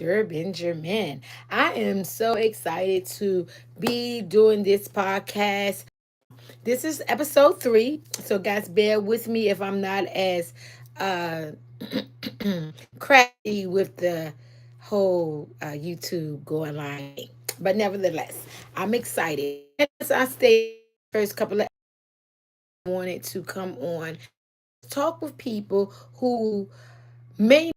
Benjamin. I am so excited to be doing this podcast. This is episode 3. So, guys, bear with me if I'm not as uh, crafty with the whole YouTube going live thing. But nevertheless, I'm excited. As I stated first couple of I wanted to come on talk with people who may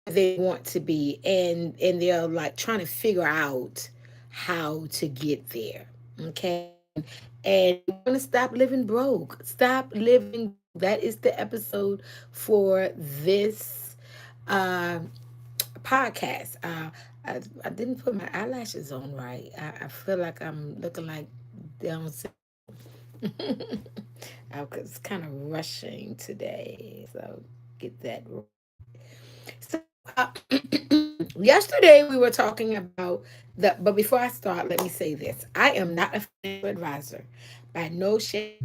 they want to be and they're like trying to figure out how to get there. Okay. And you want to stop living broke. Stop living broke. That is the episode for this uh, podcast. I didn't put my eyelashes on right. I feel like I'm looking like down. I was kind of rushing today, so get that right. So, yesterday we were talking about but before I start, let me say this. I am not a financial advisor. By no shape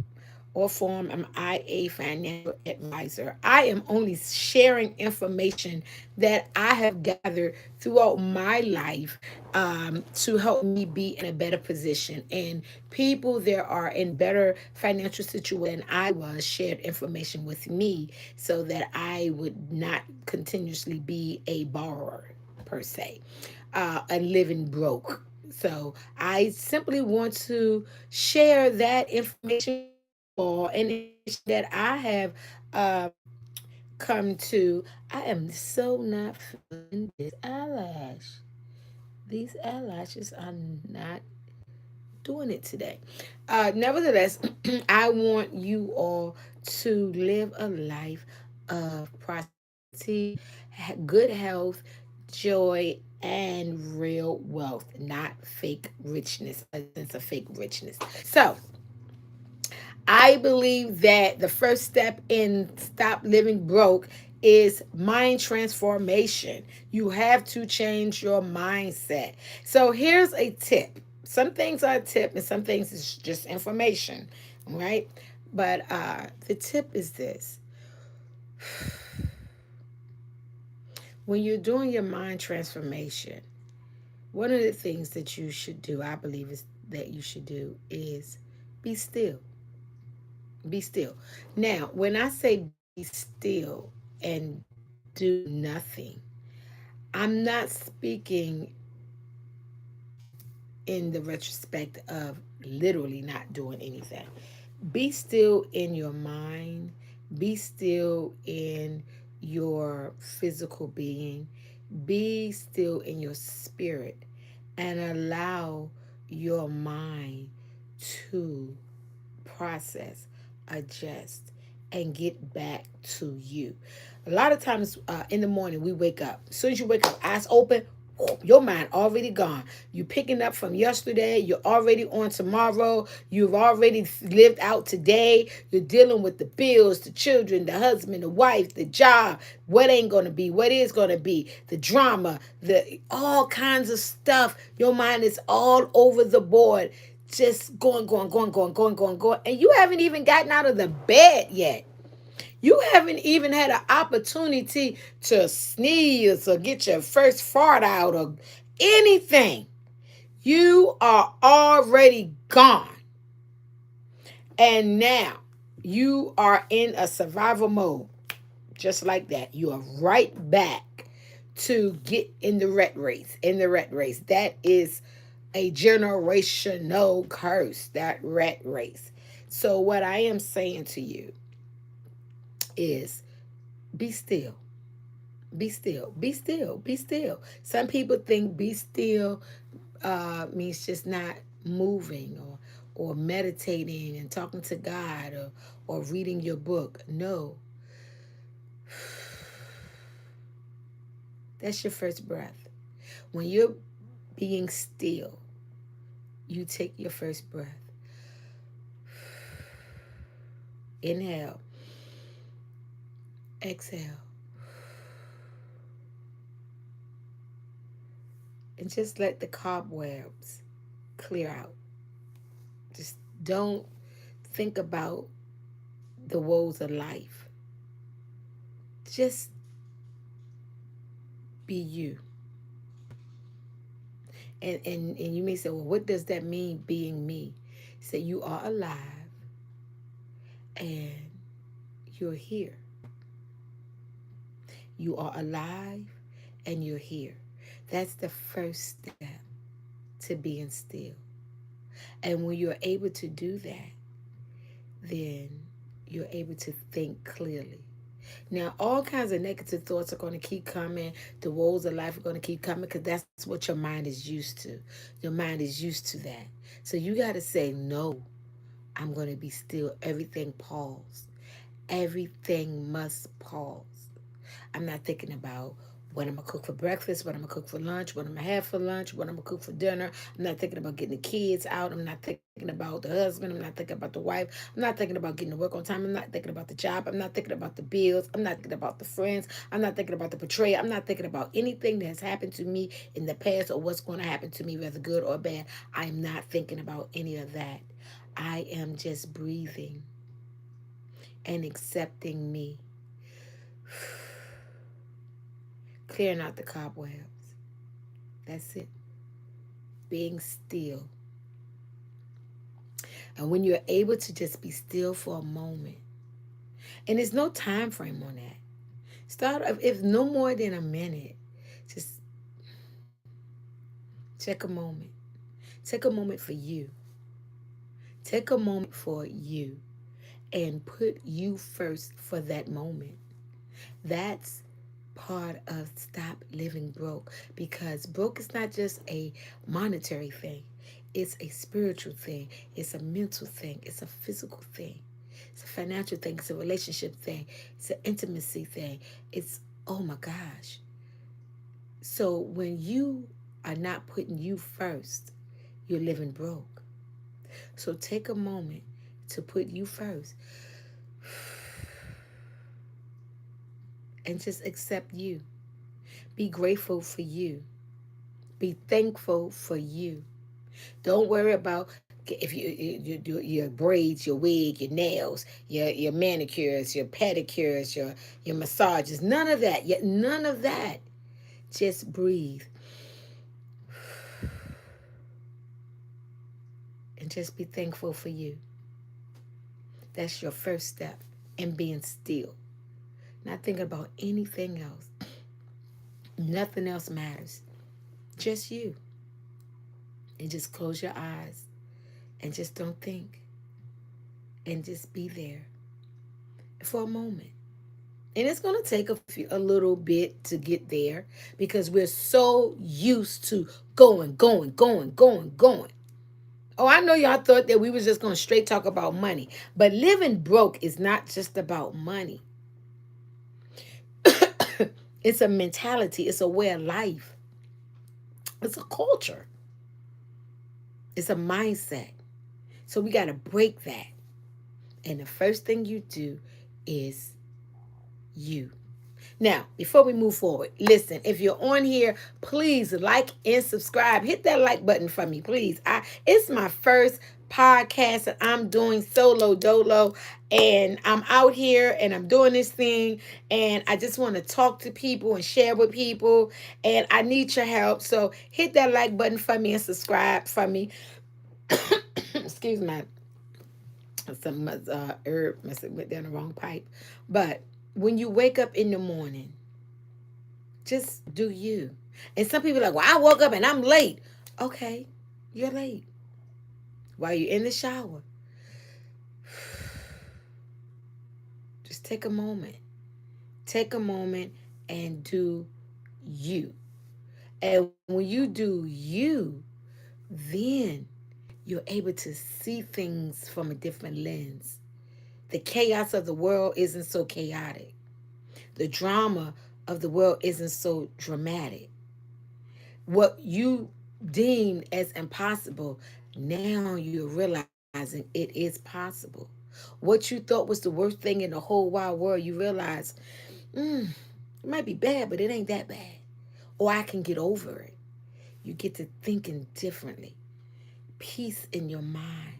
or form am I a financial advisor. I am only sharing information that I have gathered throughout my life to help me be in a better position. And people that are in better financial situation than I was shared information with me so that I would not continuously be a borrower per se, and living broke. So I simply want to share that information all and information that I have come to. I am so not feeling this eyelash. These eyelashes are not doing it today. Nevertheless, I want you all to live a life of prosperity, good health, joy, and real wealth, not fake richness, a sense of fake richness. So, I believe that the first step in stop living broke is mind transformation. You have to change your mindset. So here's a tip. Some things are a tip and some things is just information, right? But the tip is this. When you're doing your mind transformation, one of the things that you should do, I believe is that you should do is be still. Be still. Now, when I say be still and do nothing, I'm not speaking in the retrospect of literally not doing anything. Be still in your mind, be still in your physical being, be still in your spirit, and allow your mind to process, adjust, and get back to you. A lot of times in the morning, we wake up. As soon as you wake up, eyes open, your mind already gone. You picking up from yesterday. You're already on tomorrow. You've already lived out today. You're dealing with the bills, the children, the husband, the wife, the job, what ain't gonna be, what is gonna be, the drama, the all kinds of stuff. Your mind is all over the board, just going, and you haven't even gotten out of the bed yet. You haven't even had an opportunity to sneeze or get your first fart out or anything. You are already gone. And now you are in a survival mode. Just like that. You are right back to get in the rat race. In the rat race. That is a generational curse, that rat race. So, what I am saying to you is be still. Be still. Be still. Be still. Some people think be still means just not moving or meditating and talking to God or reading your book. No, that's your first breath. When you're being still, you take your first breath. Inhale, exhale, and just let the cobwebs clear out. Just don't think about the woes of life. Just be you. And you may say, well, what does that mean, being me? Say you are alive and you're here. You are alive and you're here. That's the first step to being still. And when you're able to do that, then you're able to think clearly. Now, all kinds of negative thoughts are going to keep coming. The woes of life are going to keep coming because that's what your mind is used to. Your mind is used to that. So you got to say, no, I'm going to be still. Everything pause. Everything must pause. I'm not thinking about what I'm gonna cook for breakfast, what I'm gonna cook for lunch, what I'm gonna have for lunch, what I'm gonna cook for dinner. I'm not thinking about getting the kids out. I'm not thinking about the husband. I'm not thinking about the wife. I'm not thinking about getting to work on time. I'm not thinking about the job. I'm not thinking about the bills. I'm not thinking about the friends. I'm not thinking about the betrayal. I'm not thinking about anything that has happened to me in the past or what's going to happen to me, whether good or bad. I am not thinking about any of that. I am just breathing and accepting me, clearing out the cobwebs. That's it. Being still. And when you're able to just be still for a moment, and there's no time frame on that. Start if no more than a minute. Just take a moment. Take a moment for you. Take a moment for you and put you first for that moment. That's part of stop living broke, because broke is not just a monetary thing. It's a spiritual thing. It's a mental thing. It's a physical thing. It's a financial thing. It's a relationship thing. It's an intimacy thing. It's, oh my gosh. So when you are not putting you first, you're living broke. So take a moment to put you first and just accept you. Be grateful for you. Be thankful for you. Don't worry about if you do your braids, your wig, your nails, your manicures, your pedicures, your massages. None of that. Yet none of that. Just breathe and just be thankful for you. That's your first step in being still. Not thinking about anything else. Nothing else matters. Just you. And just close your eyes and just don't think. And just be there for a moment. And it's going to take a little bit to get there because we're so used to going, going, going, going, going. Oh, I know y'all thought that we was just going to straight talk about money. But living broke is not just about money. It's a mentality. It's a way of life. It's a culture. It's a mindset. So we got to break that. And the first thing you do is you. Now, before we move forward, listen, if you're on here, please like and subscribe. Hit that like button for me, please. It's my first podcast that I'm doing solo dolo, and I'm out here and I'm doing this thing, and I just want to talk to people and share with people, and I need your help. So hit that like button for me and subscribe for me. Excuse me. Some herb must have went down the wrong pipe. But when you wake up in the morning, just do you. And some people are like, well, I woke up and I'm late. Okay, you're late. While you're in the shower, just take a moment. Take a moment and do you. And when you do you, then you're able to see things from a different lens. The chaos of the world isn't so chaotic. The drama of the world isn't so dramatic. What you deemed as impossible, now you're realizing it is possible. What you thought was the worst thing in the whole wide world, you realize, it might be bad, but it ain't that bad. Or I can get over it. You get to thinking differently. Peace in your mind.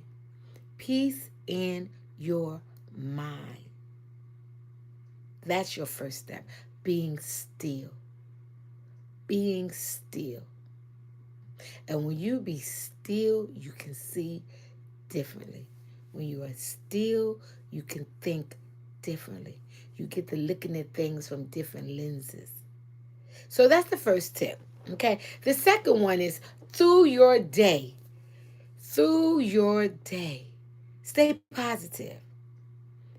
Peace in your mind. That's your first step. Being still. Being still. And when you be still, you can see differently. When you are still, you can think differently. You get to looking at things from different lenses. So that's the first tip. Okay. The second one is through your day. Through your day. Stay positive.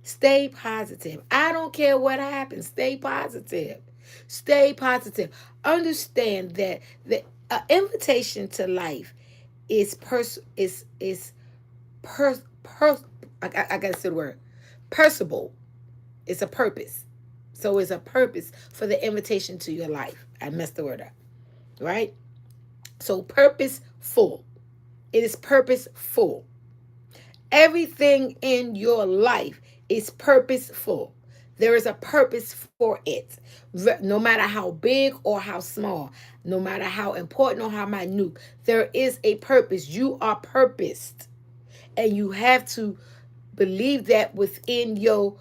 Stay positive. I don't care what happens. Stay positive. Stay positive. Understand that the invitation to life is per, per I gotta say the word percival. It's a purpose. So it's a purpose for the invitation to your life. I messed the word up. Right? So purposeful. It is purposeful. Everything in your life is purposeful. There is a purpose for it. No matter how big or how small, no matter how important or how minute, there is a purpose. You are purposed. And you have to believe that within your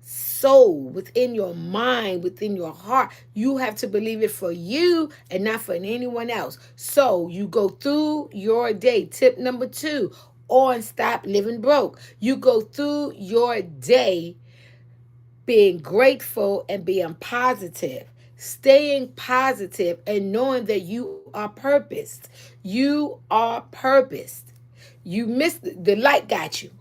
soul, within your mind, within your heart. You have to believe it for you and not for anyone else. So you go through your day. Tip number 2 on Stop Living Broke. You go through your day being grateful and being positive. Staying positive and knowing that you are purposed. You are purposed. You missed the light got you.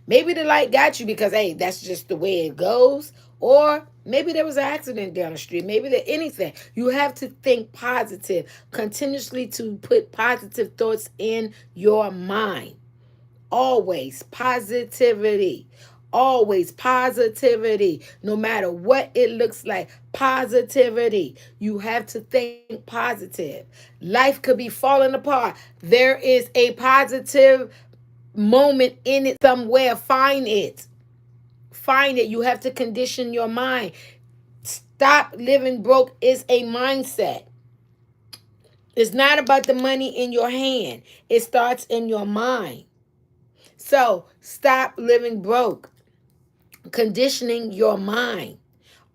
Maybe the light got you because hey, that's just the way it goes. Or maybe there was an accident down the street. Maybe there anything. You have to think positive. Continuously to put positive thoughts in your mind. Always positivity. Always positivity. No matter what it looks like, positivity. You have to think positive. Life could be falling apart. There is a positive moment in it somewhere. Find it. Find it. You have to condition your mind. Stop living broke is a mindset. It's not about the money in your hand. It starts in your mind. So stop living broke. Conditioning your mind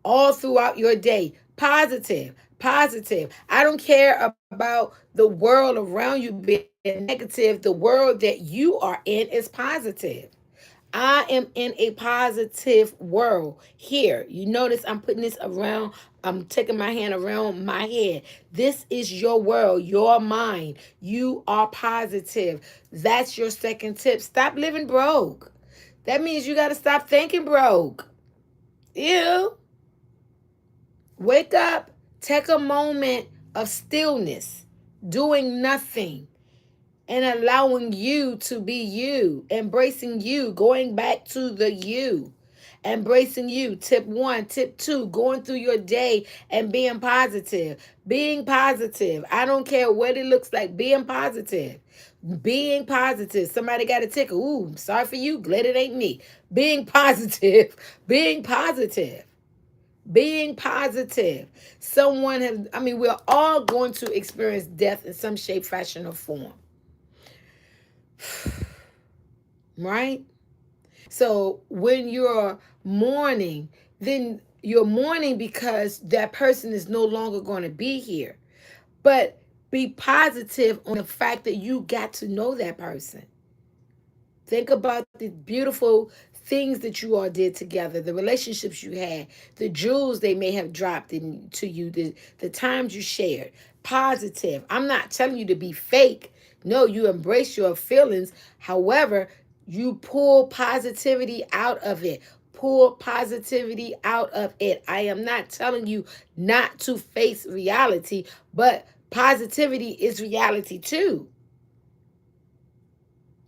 all throughout your day. Positive, positive. I don't care about the world around you being negative. The world that you are in is positive. I am in a positive world here. You notice I'm putting this around, I'm taking my hand around my head. This is your world, your mind. You are positive. That's your second tip. Stop living broke. That means you got to stop thinking broke. Ew. Wake up. Take a moment of stillness, doing nothing, and allowing you to be you, embracing you, going back to the you, embracing you. Tip 1, tip 2, going through your day and being positive. Being positive. I don't care what it looks like, being positive. Being positive. Somebody got a ticker. Ooh, sorry for you. Glad it ain't me. Being positive. Being positive. Being positive. Someone has, I mean, we're all going to experience death in some shape, fashion, or form. Right? So when you're mourning, then you're mourning because that person is no longer going to be here. But be positive on the fact that you got to know that person. Think about the beautiful things that you all did together, the relationships you had, the jewels they may have dropped into you, the times you shared. Positive. I'm not telling you to be fake. No, you embrace your feelings. However, you pull positivity out of it. Pull positivity out of it. I am not telling you not to face reality, but positivity is reality too.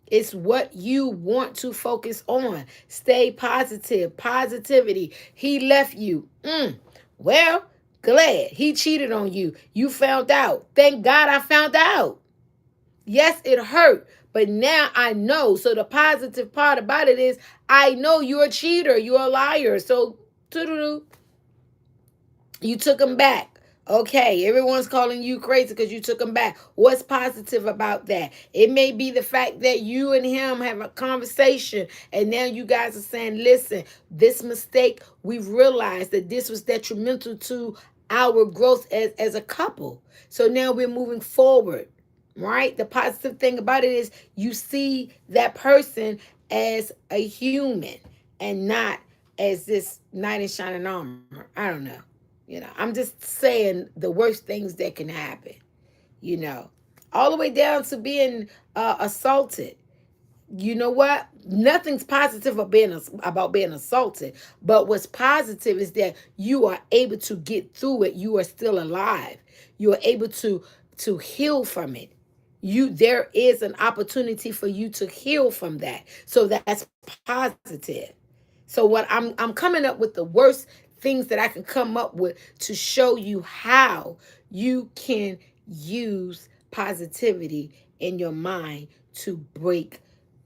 It's what you want to focus on. Stay positive. Positivity. He left you. Well, glad he cheated on you. You found out. Thank God I found out. Yes, it hurt, but now I know. So the positive part about it is I know you're a cheater. You're a liar. So, you took him back. Okay, everyone's calling you crazy because you took him back. What's positive about that? It may be the fact that you and him have a conversation and now you guys are saying, listen, this mistake, we've realized that this was detrimental to our growth as a couple. So now we're moving forward, right? The positive thing about it is you see that person as a human and not as this knight in shining armor. I don't know. I'm just saying the worst things that can happen, you know, all the way down to being assaulted. You know what? Nothing's positive about being assaulted, but what's positive is that you are able to get through it. You are still alive. You are able to heal from it. There is an opportunity for you to heal from that. So that's positive. So I'm coming up with the worst things that I can come up with to show you how you can use positivity in your mind to break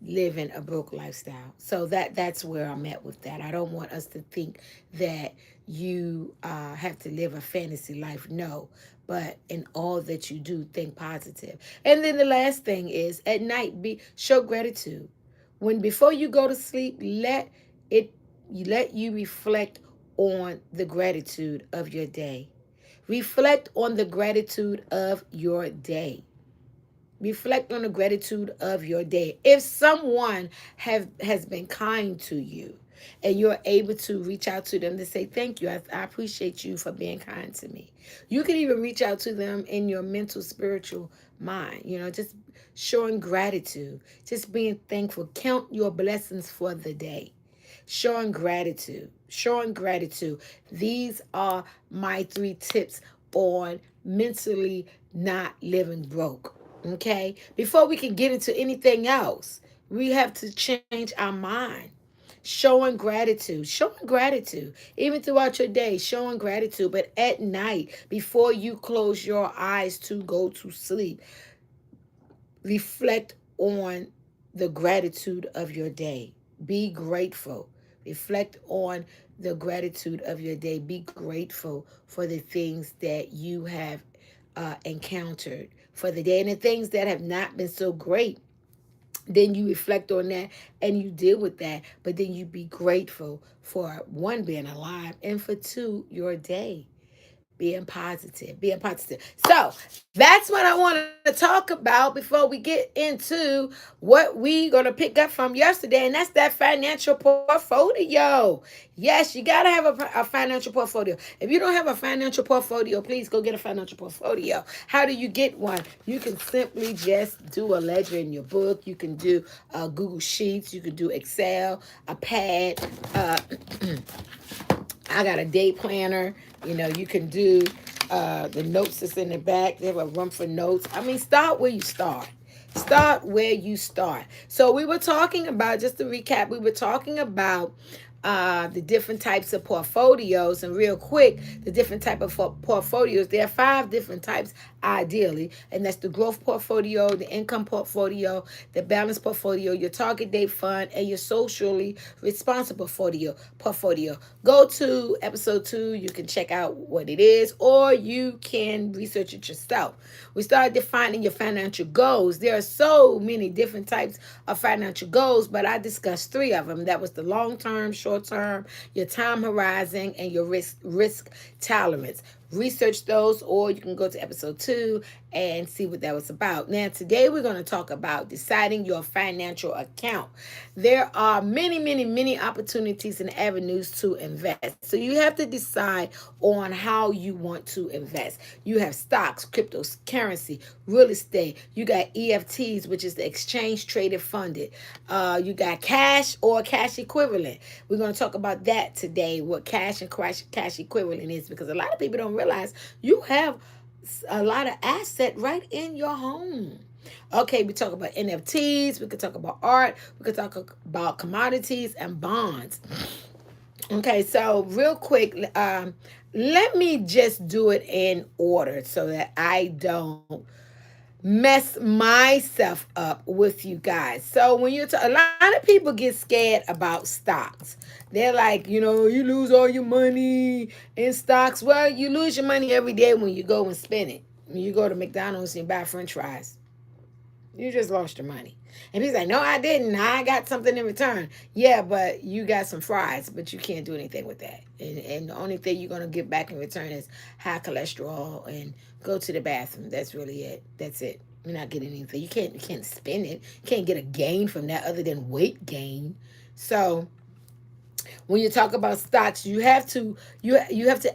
living a broke lifestyle. So that's where I'm at with that. I don't want us to think that you have to live a fantasy life. No, but in all that you do, think positive. And then the last thing is at night, show gratitude. When before you go to sleep, it let you reflect on the gratitude of your day. Reflect on the gratitude of your day. Reflect on the gratitude of your day. If someone has been kind to you and you're able to reach out to them to say thank you, I appreciate you for being kind to me. You can even reach out to them in your mental, spiritual mind, just showing gratitude, just being thankful. Count your blessings for the day. Showing gratitude. Showing gratitude. These are my 3 tips on mentally not living broke. Okay? Before we can get into anything else, we have to change our mind. Showing gratitude. Showing gratitude. Even throughout your day, showing gratitude. But at night, before you close your eyes to go to sleep, reflect on the gratitude of your day. Be grateful. Reflect on the gratitude of your day. Be grateful for the things that you have encountered for the day and the things that have not been so great. Then you reflect on that and you deal with that. But then you be grateful for one, being alive, and for two, your day. Being positive, being positive. So that's what I want to talk about before we get into what we gonna pick up from yesterday, and that's that financial portfolio. Yes, you gotta have a financial portfolio. If you don't have a financial portfolio, please go get a financial portfolio. How do you get one? You can simply just do a ledger in your book. You can do Google Sheets. You can do Excel, a pad. I got a day planner. You can do the notes that's in the back. They have a room for notes. I mean, start where you start. Start where you start. So we were talking about, just to recap, we were talking about the different types of portfolios. And real quick, the different type of portfolios. There are 5 different types, ideally, and that's the growth portfolio, the income portfolio, the balance portfolio, your target date fund, and your socially responsible portfolio. Go to episode 2. You can check out what it is, or you can research it yourself. We started defining your financial goals. There are so many different types of financial goals, but I discussed 3 of them. That was the long term, short term, your time horizon, and your risk tolerance. Research those, or you can go to episode 2 and see what that was about. Now, today we're going to talk about deciding your financial account. There are many, many, many opportunities and avenues to invest. So you have to decide on how you want to invest. You have stocks, cryptocurrency, real estate. You got EFTs, which is the exchange traded funded. You got cash or cash equivalent. We're going to talk about that today, what cash and cash equivalent is, because a lot of people don't realize you have a lot of asset right in your home. Okay, we talk about NFTs, we could talk about art, we could talk about commodities and bonds. Okay, so real quick, let me just do it in order so that I don't mess myself up with you guys. So when a lot of people get scared about stocks. They're like, you lose all your money in stocks. Well, you lose your money every day when you go and spend it. When you go to McDonald's and you buy French fries. You just lost your money. And he's like, no, I didn't. I got something in return. Yeah, but you got some fries, but you can't do anything with that. And the only thing you're going to get back in return is high cholesterol and go to the bathroom. That's really it. That's it. You're not getting anything. You can't spend it. You can't get a gain from that other than weight gain. So when you talk about stocks, you have to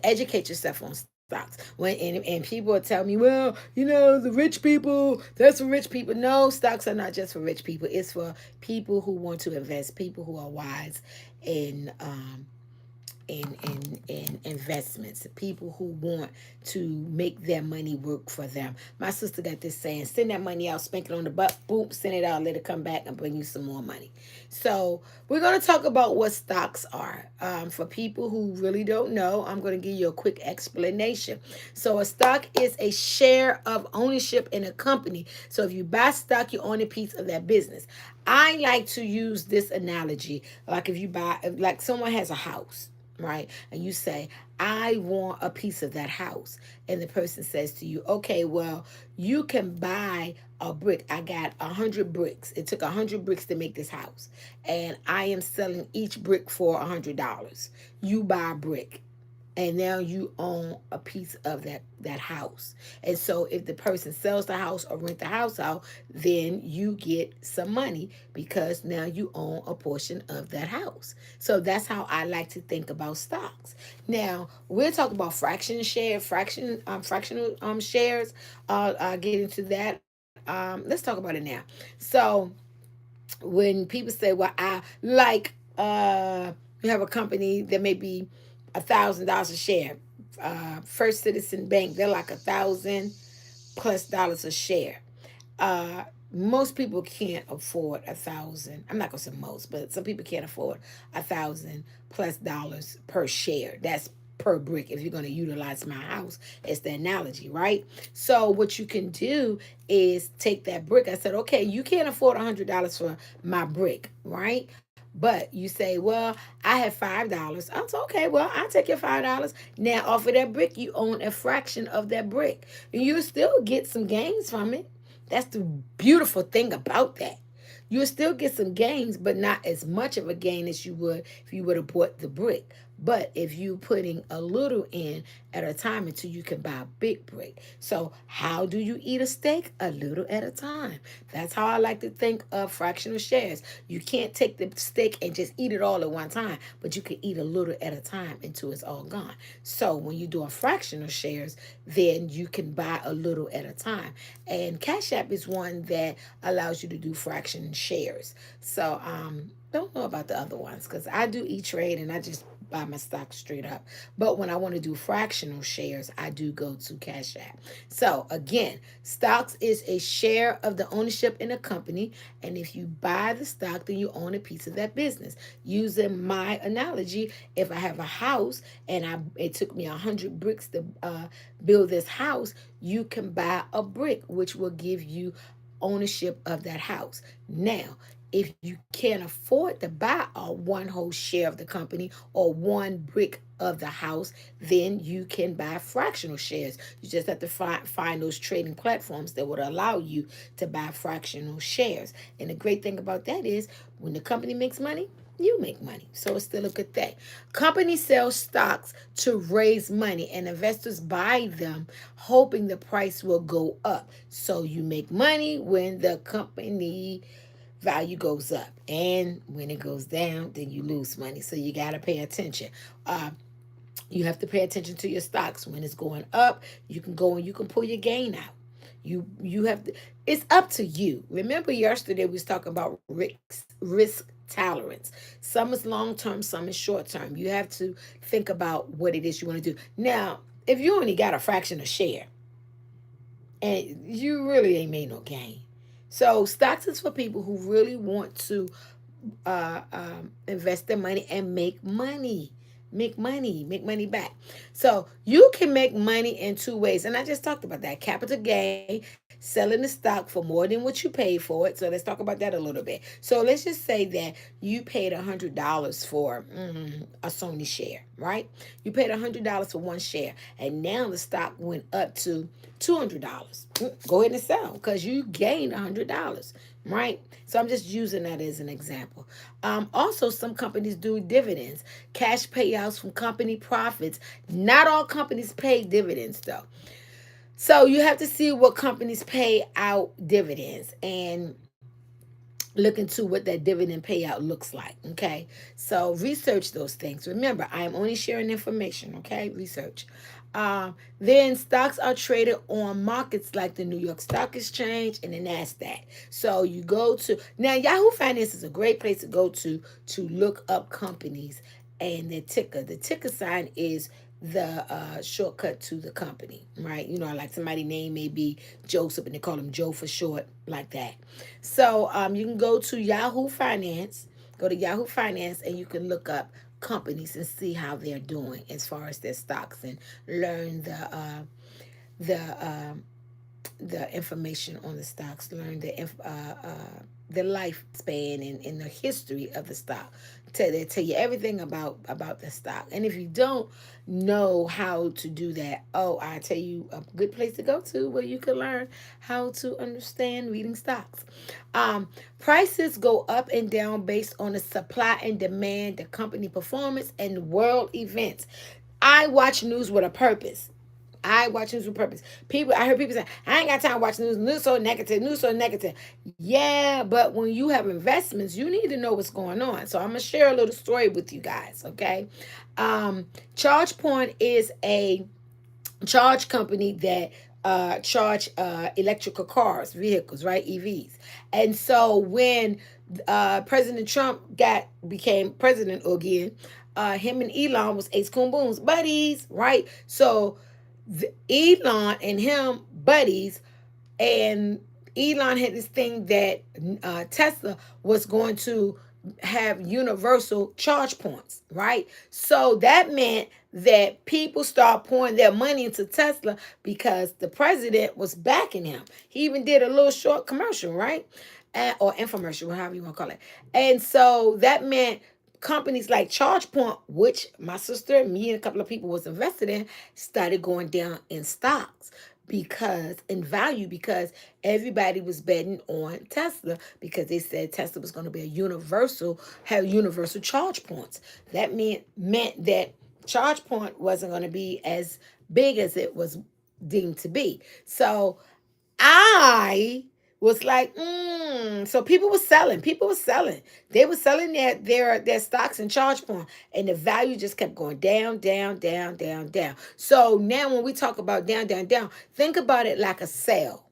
educate yourself on stocks. And people tell me, well, the rich people, that's for rich people. No, stocks are not just for rich people. It's for people who want to invest, people who are wise in in investments, people who want to make their money work for them. My sister got this saying, send that money out, spank it on the butt, boom, send it out, let it come back and bring you some more money. So we're going to talk about what stocks are. For people who really don't know, I'm going to give you a quick explanation. So a stock is a share of ownership in a company. So if you buy stock, you own a piece of that business. I like to use this analogy, like if you buy, like someone has a house, right? And you say, I want a piece of that house. And the person says to you, okay, well, you can buy a brick. I got 100 bricks. It took 100 bricks to make this house. And I am selling each brick for $100. You buy a brick, and now you own a piece of that house. And so if the person sells the house or rent the house out, then you get some money because now you own a portion of that house. So that's how I like to think about stocks. Now we'll talk about fractional shares. I'll get into that. Let's talk about it now. So when people say, well, I like you have a company that may be $1,000 a share. First Citizen Bank, they're like $1,000+ a share. Most people can't afford 1,000. I'm not gonna say most, but some people can't afford $1,000+ per share. That's per brick. If you're gonna utilize my house, it's the analogy, right? So what you can do is take that brick. I said, okay, you can't afford $100 for my brick, right? But you say, well, I have $5. I said, okay, well, I'll take your $5. Now, off of that brick, you own a fraction of that brick. You still get some gains from it. That's the beautiful thing about that. You'll still get some gains, but not as much of a gain as you would if you would have bought the brick. But if you putting a little in at a time until you can buy a big brick. So how do you eat a steak? A little at a time. That's how I like to think of fractional shares. You can't take the steak and just eat it all at one time, but you can eat a little at a time until it's all gone. So when you do a fractional shares, then you can buy a little at a time. And Cash App is one that allows you to do fraction shares. So don't know about the other ones because I do E-Trade and I just buy my stock straight up. But when I want to do fractional shares, I do go to Cash App. So again, stocks is a share of the ownership in a company. And if you buy the stock, then you own a piece of that business. Using my analogy, if I have a house and it took me 100 bricks to build this house, you can buy a brick, which will give you ownership of that house. Now, if you can't afford to buy a one whole share of the company or one brick of the house, then you can buy fractional shares. You just have to find those trading platforms that would allow you to buy fractional shares. And the great thing about that is when the company makes money, you make money. So it's still a good thing. Companies sell stocks to raise money, and investors buy them hoping the price will go up. So you make money when the company value goes up, and when it goes down, then you lose money. So you got to pay attention. You have to pay attention to your stocks. When it's going up, you can go and you can pull your gain out. You have to. It's up to you. Remember yesterday we was talking about risk tolerance. Some is long term, some is short term. You have to think about what it is you want to do. Now, if you only got a fraction of share, and you really ain't made no gain. So stocks is for people who really want to invest their money and make money. Make money back. So you can make money in two ways. And I just talked about that. Capital gain, selling the stock for more than what you paid for it. So let's talk about that a little bit. So let's just say that you paid $100 for a Sony share, right? You paid $100 for one share, and now the stock went up to $200. Go ahead and sell because you gained $100, right? So I'm just using that as an example. Also, some companies do dividends, cash payouts from company profits. Not all companies pay dividends, though. So you have to see what companies pay out dividends and look into what that dividend payout looks like. Okay. So research those things. Remember, I am only sharing information. Okay. Research. Then stocks are traded on markets like the New York Stock Exchange and the NASDAQ. So you go to now Yahoo Finance is a great place to look up companies and their ticker. The ticker sign is the shortcut to the company, right? You know, like somebody name may be Joseph and they call him Joe for short, like that. So you can go to Yahoo Finance, go to Yahoo Finance, and you can look up companies and see how they're doing as far as their stocks and learn the the information on the stocks, learn the lifespan and the history of the stock. They tell you everything about the stock. And if you don't know how to do that, oh, I tell you a good place to go to where you can learn how to understand reading stocks. Prices go up and down based on the supply and demand, the company performance, and world events. I watch news with a purpose. I watch news with purpose. I heard people say, I ain't got time to watch news. News so negative. News so negative. Yeah, but when you have investments, you need to know what's going on. So I'm gonna share a little story with you guys. Okay, ChargePoint is a charge company that charge electrical cars, vehicles, right? EVs. And so when President Trump became president again, him and Elon was ace coon booms, buddies, right? So Elon and him buddies, and Elon had this thing that Tesla was going to have universal charge points, right? So that meant that people start pouring their money into Tesla because the president was backing him. He even did a little short commercial, right? Or infomercial, however you want to call it. And so that meant companies like ChargePoint, which my sister, me, and a couple of people was invested in, started going down in stocks because in value because everybody was betting on Tesla because they said Tesla was going to be a have universal charge points. That meant that charge point wasn't going to be as big as it was deemed to be. So I was like, So people were selling. People were selling. They were selling their stocks in charge point, and the value just kept going down, down, down, down, down. So now when we talk about down, down, down, think about it like a sale.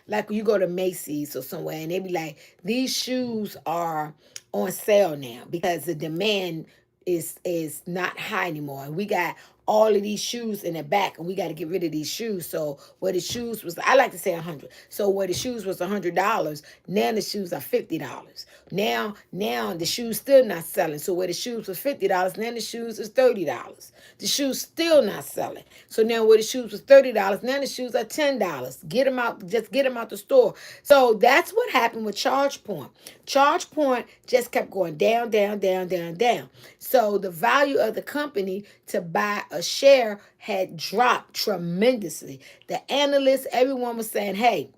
Like you go to Macy's or somewhere and they be like, these shoes are on sale now because the demand is not high anymore. And we got all of these shoes in the back and we got to get rid of these shoes. So where the shoes was, I like to say 100. So where the shoes was $100, now the shoes are $50. Now the shoes still not selling. So where the shoes was $50, now the shoes is $30. The shoes still not selling. So now where the shoes was $30, now the shoes are $10. Get them out, just get them out the store. So that's what happened with ChargePoint. ChargePoint just kept going down, down, down, down, down. So the value of the company to buy a share had dropped tremendously. The analysts, everyone was saying, hey,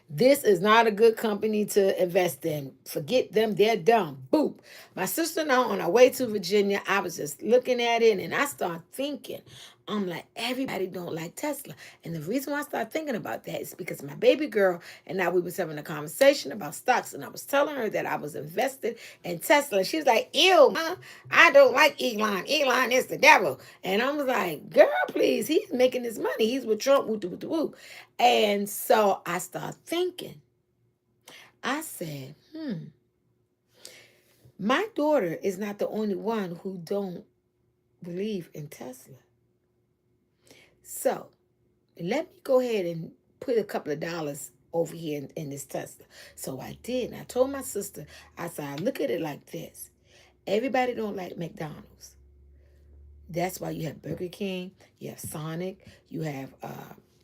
this is not a good company to invest in. Forget them. They're dumb. Boop. My sister and I on our way to Virginia, I was just looking at it and I started thinking, I'm like, everybody don't like Tesla. And the reason why I started thinking about that is because my baby girl and I, we was having a conversation about stocks and I was telling her that I was invested in Tesla. And she was like, ew, Ma, I don't like Elon. Elon is the devil. And I was like, girl, please, he's making his money. He's with Trump, woo. And so I started thinking, I said, my daughter is not the only one who don't believe in Tesla. So let me go ahead and put a couple of dollars over here in this Tesla. So I did. And I told my sister, I said, look at it like this. Everybody don't like McDonald's. That's why you have Burger King, you have Sonic, you have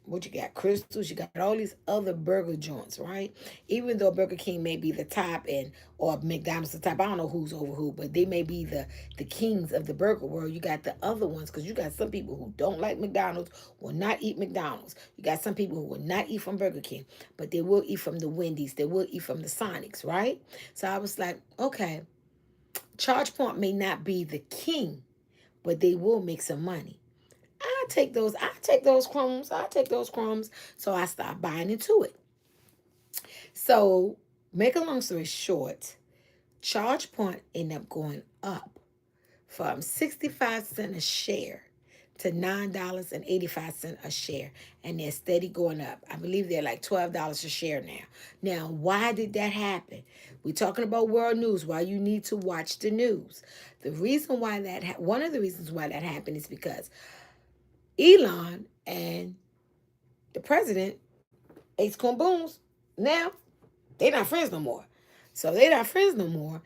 what you got, Crystals, you got all these other burger joints, right? Even though Burger King may be the top and or McDonald's the top, I don't know who's over who, but they may be the kings of the burger world. You got the other ones because you got some people who don't like McDonald's, will not eat McDonald's. You got some people who will not eat from Burger King, but they will eat from the Wendy's, they will eat from the Sonics, right? So I was like, okay, ChargePoint may not be the king, but they will make some money. I take those crumbs. So I stopped buying into it. So make a long story short, ChargePoint ended up going up from 65 cents a share to $9.85 a share. And they're steady going up. I believe they're like $12 a share now. Now, why did that happen? We're talking about world news, why you need to watch the news. The reason why one of the reasons why that happened is because Elon and the president, Ace Coon Booms, now they're not friends no more. So they're not friends no more.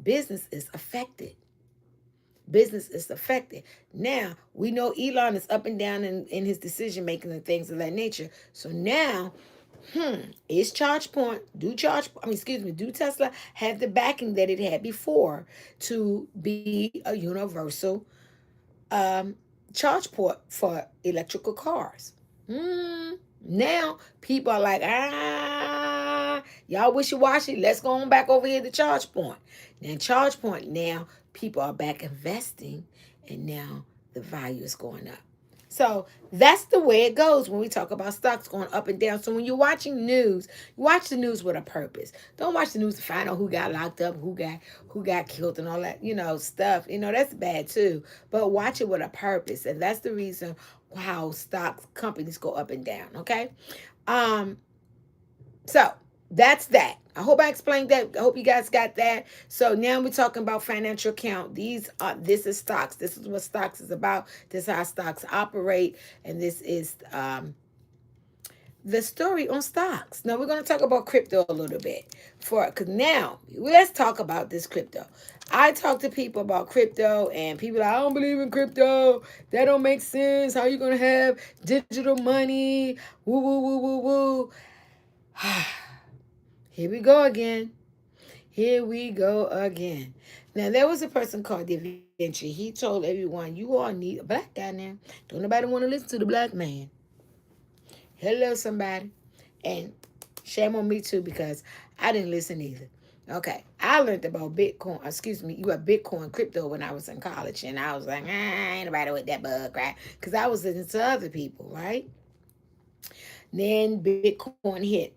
Business is affected. Business is affected. Now we know Elon is up and down in his decision making and things of that nature. So now, is ChargePoint do Tesla have the backing that it had before to be a universal um, charge port for electrical cars? Now people are like, y'all wishy washy. Let's go on back over here to ChargePoint. Now ChargePoint, now people are back investing, and now the value is going up. So that's the way it goes when we talk about stocks going up and down. So when you're watching news, you watch the news with a purpose. Don't watch the news to find out who got locked up, who got killed, and all that stuff. That's bad too. But watch it with a purpose, and that's the reason how stocks companies go up and down. Okay, um, so that's that. I hope I explained that. I hope you guys got that. So now we're talking about financial account. This is stocks. This is what stocks is about. This is how stocks operate, and this is the story on stocks. Now we're going to talk about crypto a little bit because now let's talk about this crypto. I talk to people about crypto, and people are like, I don't believe in crypto. That don't make sense. How you going to have digital money? Woo woo woo woo woo. Here we go again. Here we go again. Now, there was a person called Da Vinci. He told everyone, you all need a black guy now. Don't nobody want to listen to the black man. Hello, somebody. And shame on me, too, because I didn't listen either. Okay, I learned about Bitcoin crypto when I was in college. And I was like, ain't nobody with that bug, right? Because I was listening to other people, right? Then Bitcoin hit.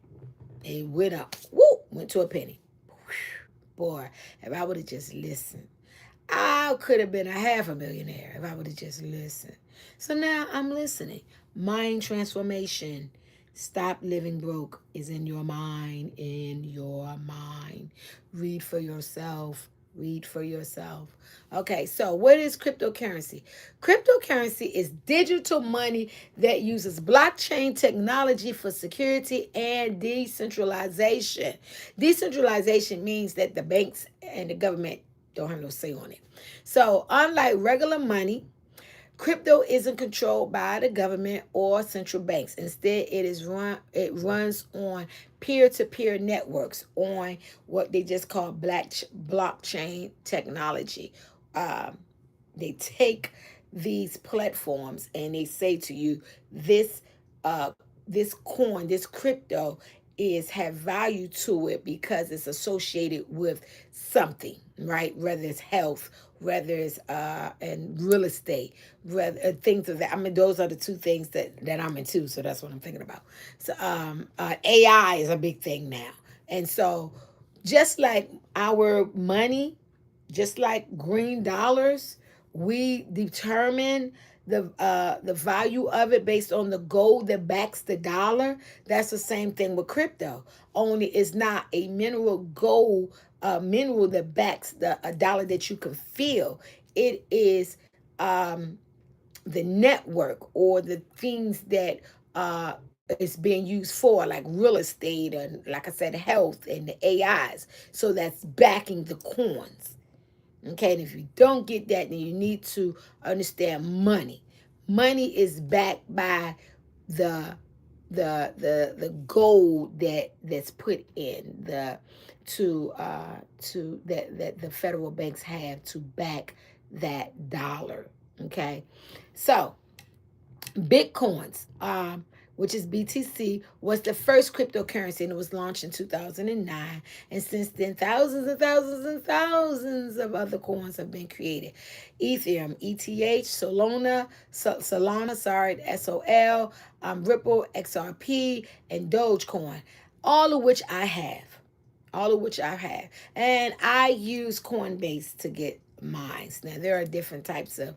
It went up. Woo! Went to a penny. Boy, if I would have just listened, I could have been a half a millionaire if I would have just listened. So now I'm listening. Mind transformation. Stop living broke is in your mind. In your mind. Read for yourself. Read for yourself. Okay, so what is cryptocurrency? Cryptocurrency is digital money that uses blockchain technology for security and decentralization. Decentralization means that the banks and the government don't have no say on it. So, unlike regular money, crypto isn't controlled by the government or central banks. Instead, it runs on peer-to-peer networks on what they just call blockchain technology. Um, they take these platforms and they say to you, uh, this coin, this crypto is have value to it because it's associated with something, right? Whether it's health, whether it's and real estate, whether things of that. I mean, those are the two things that I'm into. So that's what I'm thinking about. So AI is a big thing now, and so just like our money, just like green dollars, we determine the value of it based on the gold that backs the dollar. That's the same thing with crypto. Only it's not a mineral gold mineral that backs the a dollar that you can feel. It is the network or the things that is being used for, like real estate and, like I said, health and the AIs. So that's backing the coins. Okay, and if you don't get that, then you need to understand money. Money is backed by the the gold that's put in the to that the federal banks have to back that dollar. Okay, so Bitcoins, which is BTC, was the first cryptocurrency and it was launched in 2009. And since then, thousands and thousands and thousands of other coins have been created. Ethereum, ETH, Solana, sorry, SOL, Ripple, XRP, and Dogecoin, all of which I have. All of which I have. And I use Coinbase to get mines. Now, there are different types of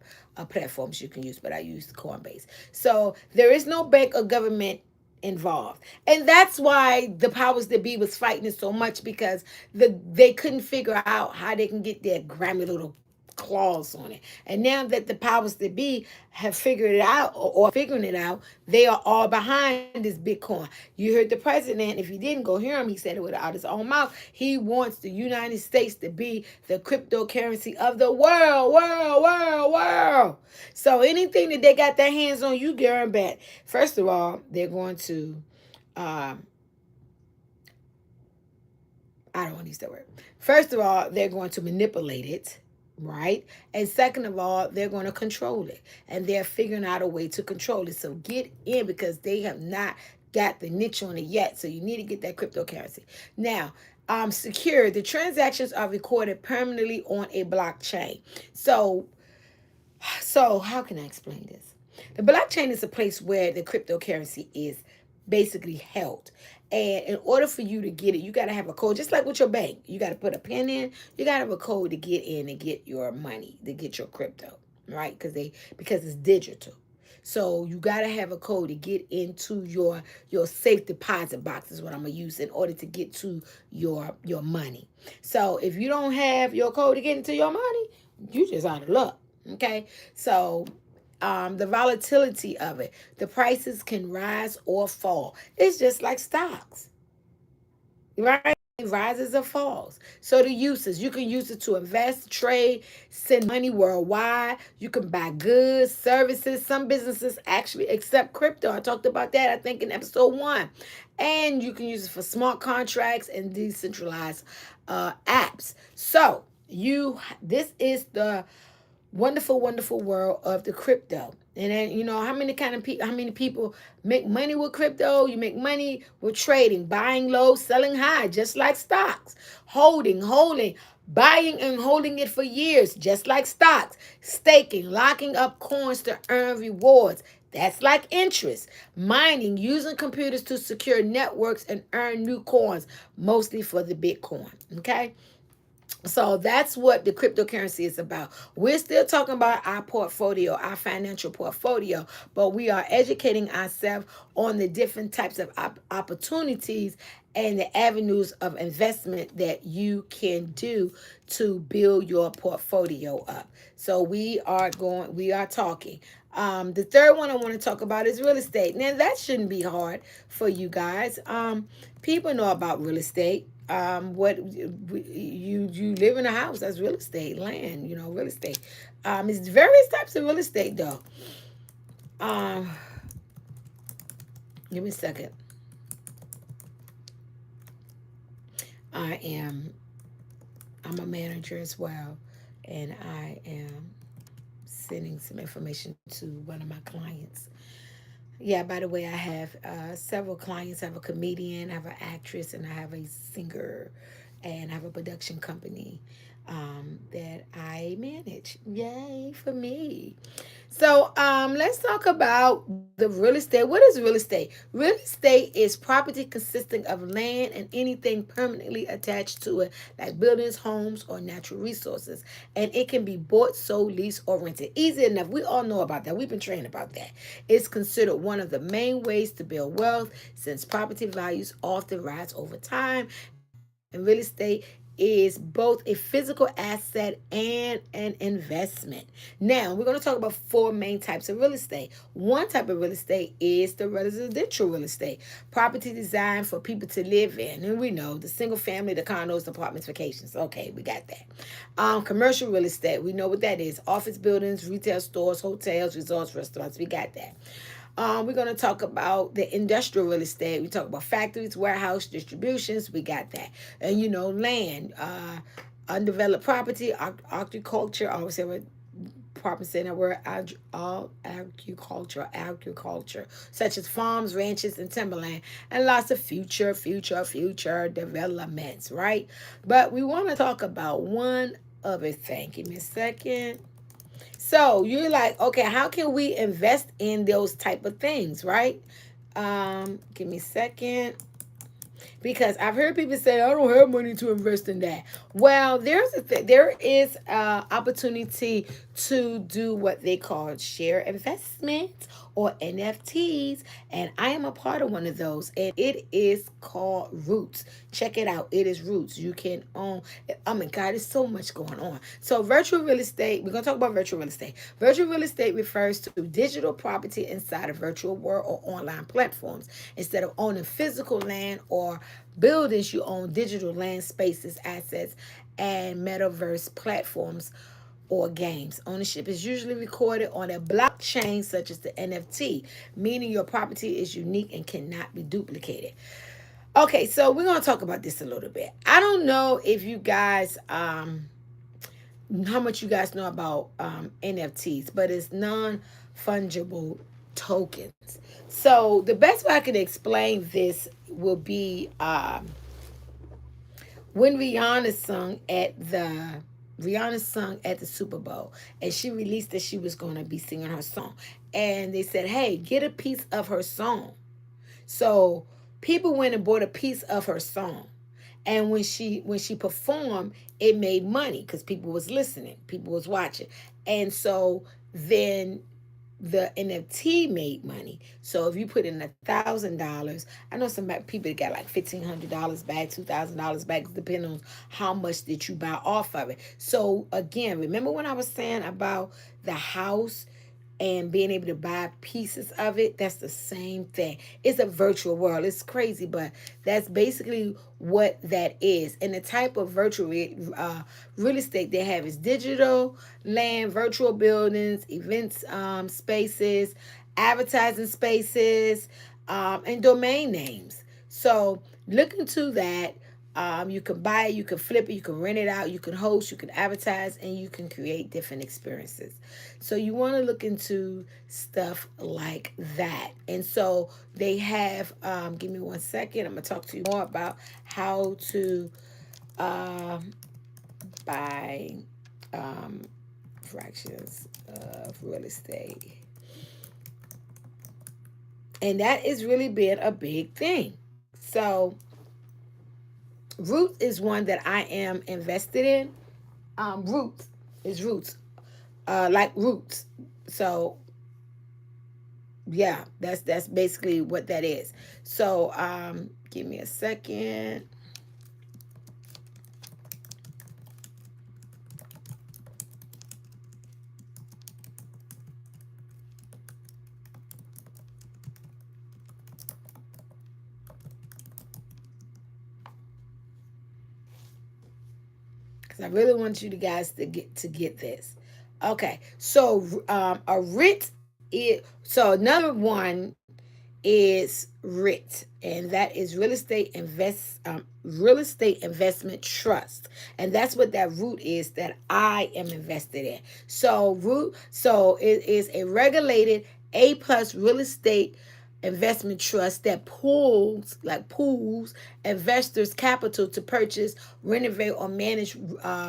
platforms you can use, but I use Coinbase. So there is no bank or government involved. And that's why the powers that be was fighting it so much, because they couldn't figure out how they can get their grimy little claws on it. And now that the powers that be have figured it out, or figuring it out, they are all behind this Bitcoin. You heard the president, if you didn't go hear him, he said it out his own mouth. He wants the United States to be the cryptocurrency of the world. So anything that they got their hands on, you guarantee bet. First of all, they're going to um, I don't want to use that word. First of all, they're going to manipulate it, right? And second of all, they're going to control it. And they're figuring out a way to control it. So get in, because they have not got the niche on it yet. So you need to get that cryptocurrency. Now, secure. The transactions are recorded permanently on a blockchain. So how can I explain this? The blockchain is a place where the cryptocurrency is basically held. And in order for you to get it, you got to have a code, just like with your bank. You got to put a pin in. You got to have a code to get in and get your money, to get your crypto, right? Because it's digital. So you got to have a code to get into your safe deposit box, is what I'm gonna use in order to get to your money. So if you don't have your code to get into your money, you just out of luck. Okay, so the volatility of it, the prices can rise or fall. It's just like stocks, right? It rises or falls. So the uses, you can use it to invest, trade, send money worldwide. You can buy goods, services. Some businesses actually accept crypto. I talked about that, I think, in episode 1. And you can use it for smart contracts and decentralized apps. So this is the wonderful world of the crypto. And then, how many people make money with crypto? You make money with trading, buying low, selling high, just like stocks. Holding, buying and holding it for years, just like stocks. Staking, locking up coins to earn rewards. That's like interest. Mining, using computers to secure networks and earn new coins, mostly for the Bitcoin. Okay? So that's what the cryptocurrency is about. We're still talking about our portfolio, our financial portfolio, but we are educating ourselves on the different types of opportunities and the avenues of investment that you can do to build your portfolio up. So we are talking. The third one I want to talk about is real estate. Now that shouldn't be hard for you guys. People know about real estate. What you live in a house, that's real estate. Land, real estate. It's various types of real estate though. um Give me a second. I'm a manager as well, and I am sending some information to one of my clients. Yeah, by the way, I have several clients. I have a comedian, I have an actress, and I have a singer, and I have a production company that I manage. Yay for me. So let's talk about the real estate. What is real estate? Real estate is property consisting of land and anything permanently attached to it, like buildings, homes, or natural resources. And it can be bought, sold, leased, or rented. Easy enough. We all know about that. We've been trained about that. It's considered one of the main ways to build wealth, since property values often rise over time, and real estate is is both a physical asset and an investment. Now, we're going to talk about four main types of real estate. One type of real estate is the residential real estate, property designed for people to live in. And we know the single family, the condos, the apartments, vacations. Okay, we got that. Commercial real estate, we know what that is: office buildings, retail stores, hotels, resorts, restaurants. We got that. We're going to talk about the industrial real estate. We talk about factories, warehouse, distributions. We got that. And, land, undeveloped property, agriculture. I always say what proper saying that word, all agriculture, such as farms, ranches, and timberland, and lots of future developments, right? But we want to talk about one other thing. Give me a second. So you're like, okay, how can we invest in those type of things, right? Give me a second, because I've heard people say I don't have money to invest in that. Well, there is opportunity to do what they call share investments or NFTs, and I am a part of one of those, and it is called Roots. Check it out. It is Roots. You can own. Oh my God, there's so much going on. So virtual real estate. We're gonna talk about virtual real estate. Virtual real estate refers to digital property inside a virtual world or online platforms. Instead of owning physical land or buildings, you own digital land spaces, assets, and metaverse platforms or games. Ownership is usually recorded on a blockchain such as the NFT, meaning your property is unique and cannot be duplicated. Okay, so we're going to talk about this a little bit. I don't know if you guys how much you guys know about NFTs, but it's non-fungible tokens. So the best way I can explain this will be when Rihanna sung at the Super Bowl, and she released that she was going to be singing her song, and they said, "Hey, get a piece of her song." So people went and bought a piece of her song, and when she performed, it made money because people was listening, people was watching, and so then the NFT made money. So if you put in $1,000, I know some people that got like $1,500 back, $2,000 back, depending on how much did you buy off of it. So again, remember when I was saying about the house and being able to buy pieces of it? That's the same thing. It's a virtual world. It's crazy, but that's basically what that is. And the type of virtual real estate they have is digital land, virtual buildings, events spaces, advertising spaces, and domain names. So look into that. You can buy it, you can flip it, you can rent it out, you can host, you can advertise, and you can create different experiences. So you want to look into stuff like that. And so they have, give me one second, I'm going to talk to you more about how to buy fractions of real estate. And that is really been a big thing. So Roots is one that I am invested in. Roots is Roots, like Roots. So yeah, that's basically what that is. So give me a second. Because I really want you guys to get this. Okay, so a RIT is, so another one is RIT, and that is real estate investment trust, and that's what that root is that I am invested in. So it is a regulated A+ real estate investment trust that pools investors capital to purchase, renovate, or manage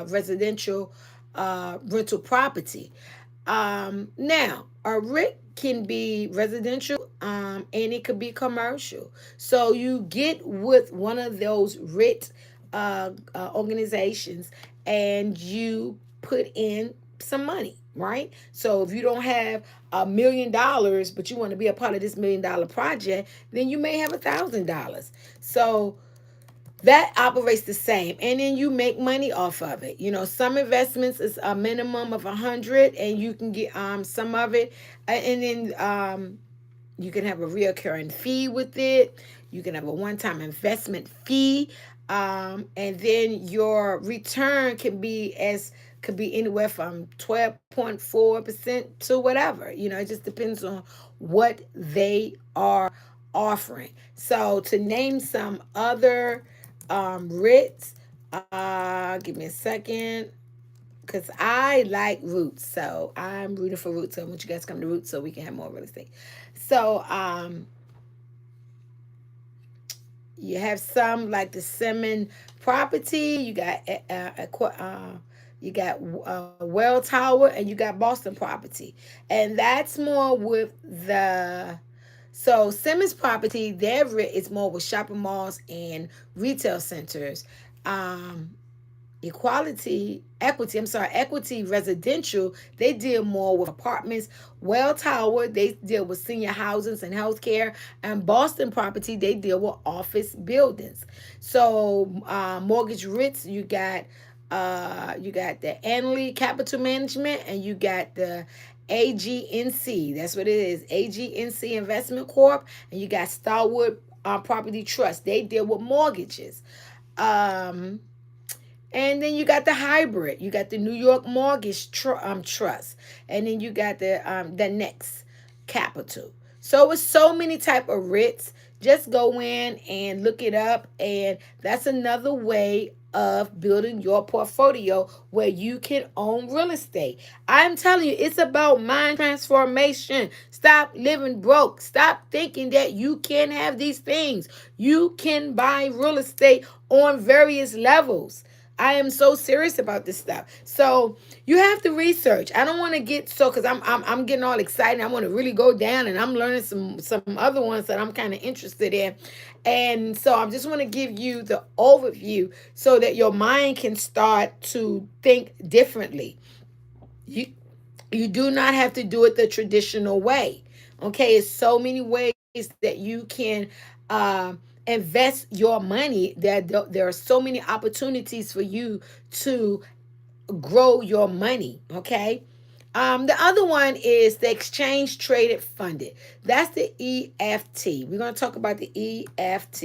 residential rental property. Now, a RIC can be residential, and it could be commercial. So you get with one of those RIT organizations, and you put in some money, right? So if you don't have $1 million, but you want to be a part of this $1 million project, then you may have $1,000. So that operates the same, and then you make money off of it. Some investments is a minimum of 100, and you can get some of it, and then you can have a reoccurring fee with it. You can have a one-time investment fee, and then your return could be anywhere from 12.4% to whatever. It just depends on what they are offering. So to name some other RITs, give me a second, because I like Roots. So I'm rooting for Roots. So I want you guys to come to Roots so we can have more real estate. So you have some like the Simmon property. You got Well Tower, and you got Boston property, and that's more with the. So Simmons property, their rent is more with shopping malls and retail centers. Um, Equity Residential, they deal more with apartments. Well Tower, they deal with senior housings and healthcare. And Boston Property, they deal with office buildings. So Mortgage REITs, you got the Anley Capital Management, and you got the AGNC. That's what it is. AGNC Investment Corp. And you got Starwood Property Trust. They deal with mortgages. Um, and then you got the hybrid. You got the New York Trust, and then you got the Next Capital. So it's so many type of RITs. Just go in and look it up, and that's another way of building your portfolio where you can own real estate. I'm telling you, it's about mind transformation. Stop living broke. Stop thinking that you can't have these things. You can buy real estate on various levels. I am so serious about this stuff. So you have to research. I don't want to get so because I'm getting all excited. I want to really go down, and I'm learning some other ones that I'm kind of interested in. And so I just want to give you the overview so that your mind can start to think differently. You you do not have to do it the traditional way. Okay, it's so many ways that you can invest your money. There are so many opportunities for you to grow your money. Okay. The other one is the exchange traded funded. That's the EFT. We're going to talk about the EFT.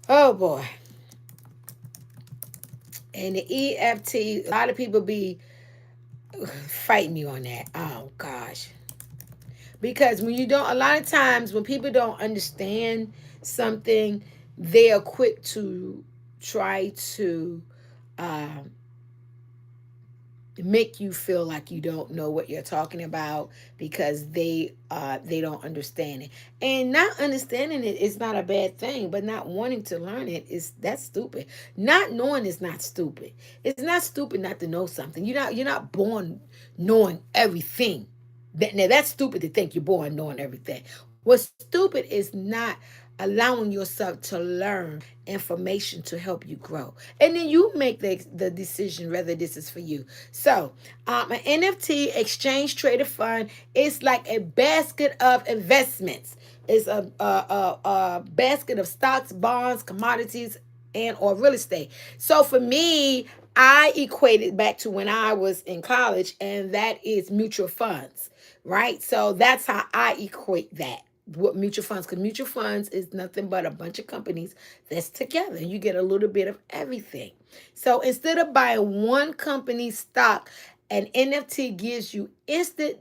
Oh boy. And the EFT, a lot of people be fighting me on that. Oh gosh. Because when you don't, a lot of times when people don't understand something, they are quick to try to um, make you feel like you don't know what you're talking about because they don't understand it. And not understanding it is not a bad thing, but not wanting to learn it is that's stupid. Not knowing is not stupid. It's not stupid not to know something. You're not born knowing everything. Now that's stupid to think you're born knowing everything. What's stupid is not allowing yourself to learn information to help you grow. And then you make the decision whether this is for you. So, an NFT exchange traded fund is like a basket of investments. It's a basket of stocks, bonds, commodities, and or real estate. So for me, I equate it back to when I was in college, and that is mutual funds, right? So that's how I equate that. What mutual funds? Because mutual funds is nothing but a bunch of companies that's together. You get a little bit of everything. So instead of buying one company's stock, an NFT gives you instant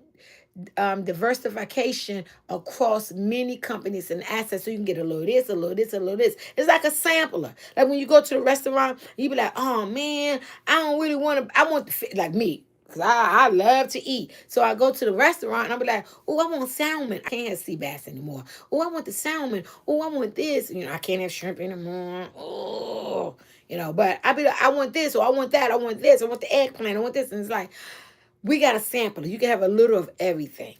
diversification across many companies and assets. So you can get a little of this, a little of this, a little of this. It's like a sampler. Like when you go to the restaurant, you be like, oh man, I don't really want to, I want the fit like me. Cause I love to eat. So I go to the restaurant and I'll be like, oh, I want salmon. I can't have sea bass anymore. Oh, I want the salmon. Oh, I want this. I can't have shrimp anymore. Oh, but I be like, I want this, or I want that, I want this, I want the eggplant, I want this. And it's like, we got a sample. You can have a little of everything.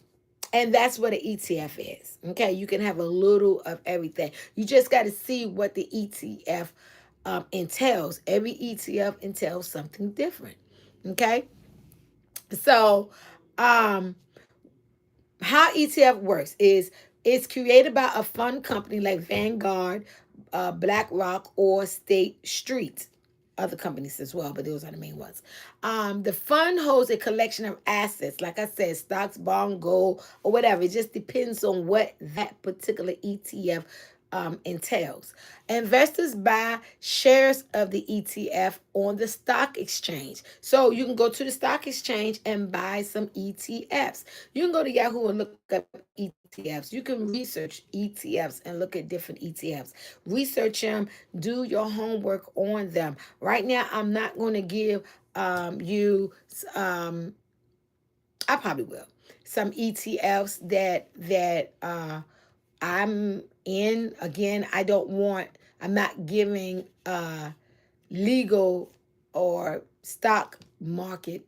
And that's what an ETF is. Okay. You can have a little of everything. You just got to see what the ETF entails. Every ETF entails something different. Okay. So, how ETF works is It's created by a fund company like Vanguard, BlackRock, or State Street. Other companies as well, but those are the main ones. The fund holds a collection of assets, like I said, stocks, bond, gold, or whatever. It just depends on what that particular ETF entails. Investors buy shares of the ETF on the stock exchange. So you can go to the stock exchange and buy some ETFs. You can go to Yahoo and look up ETFs. You can research ETFs and look at different ETFs. Research them, do your homework on them. Right now, I'm not going to give you, um, I probably will, some ETFs that I'm in. Again, I'm not giving legal or stock market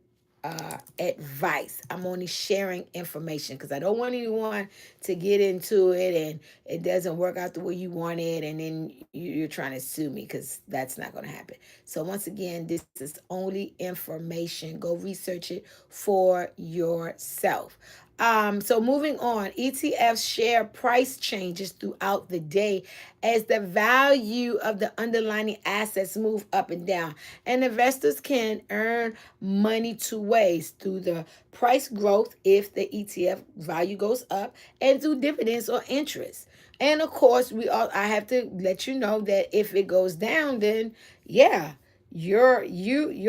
advice. I'm only sharing information because I don't want anyone to get into it and it doesn't work out the way you want it, and then you're trying to sue me, because that's not going to happen. So once again, this is only information. Go research it for yourself. So moving on, ETFs share price changes throughout the day as the value of the underlying assets move up and down. And investors can earn money two ways: through the price growth if the ETF value goes up, and through dividends or interest. And of course, I have to let you know that if it goes down, then yeah, your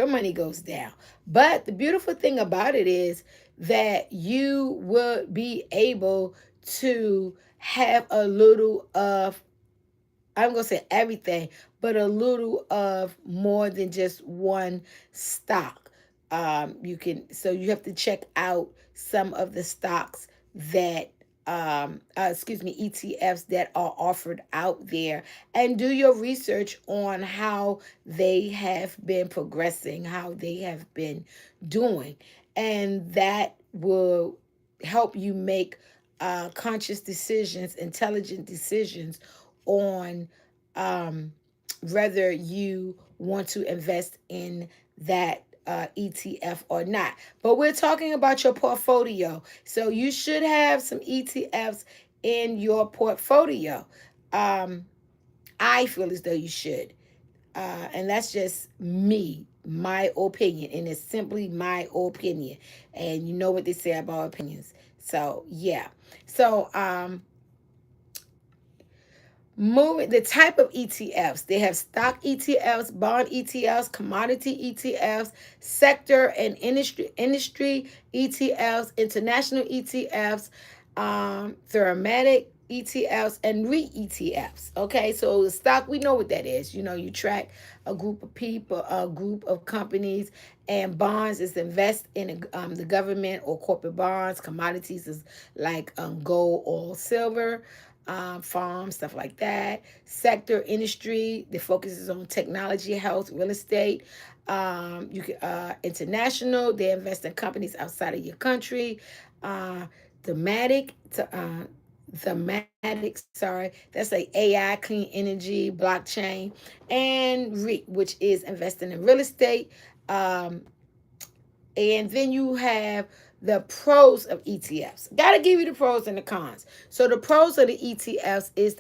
money goes down. But the beautiful thing about it is that you will be able to have a little of, I'm going to say everything, but a little of more than just one stock. So you have to check out some of the stocks that, ETFs that are offered out there, and do your research on how they have been progressing, how they have been doing. And that will help you make conscious decisions, intelligent decisions on um, whether you want to invest in that ETF or not. But we're talking about your portfolio. So you should have some ETFs in your portfolio. Um, I feel as though you should. And that's just me, my opinion. And it's simply my opinion. And you know what they say about opinions. So, yeah. So, moving the type of ETFs. They have stock ETFs, bond ETFs, commodity ETFs, sector and industry ETFs, international ETFs, thematic ETFs, and REIT ETFs. Okay, so the stock, we know what that is. You track a group of people, a group of companies, and bonds is invest in the government or corporate bonds. Commodities is like gold, oil, silver, farms, stuff like that. Sector industry, the focus is on technology, health, real estate. You can international. They invest in companies outside of your country. Uh, thematic, thematic. Sorry, that's like AI, clean energy, blockchain, and REIT, which is investing in real estate. Um, and then you have the pros of ETFs. Got to give you the pros and the cons. So the pros of the ETFs is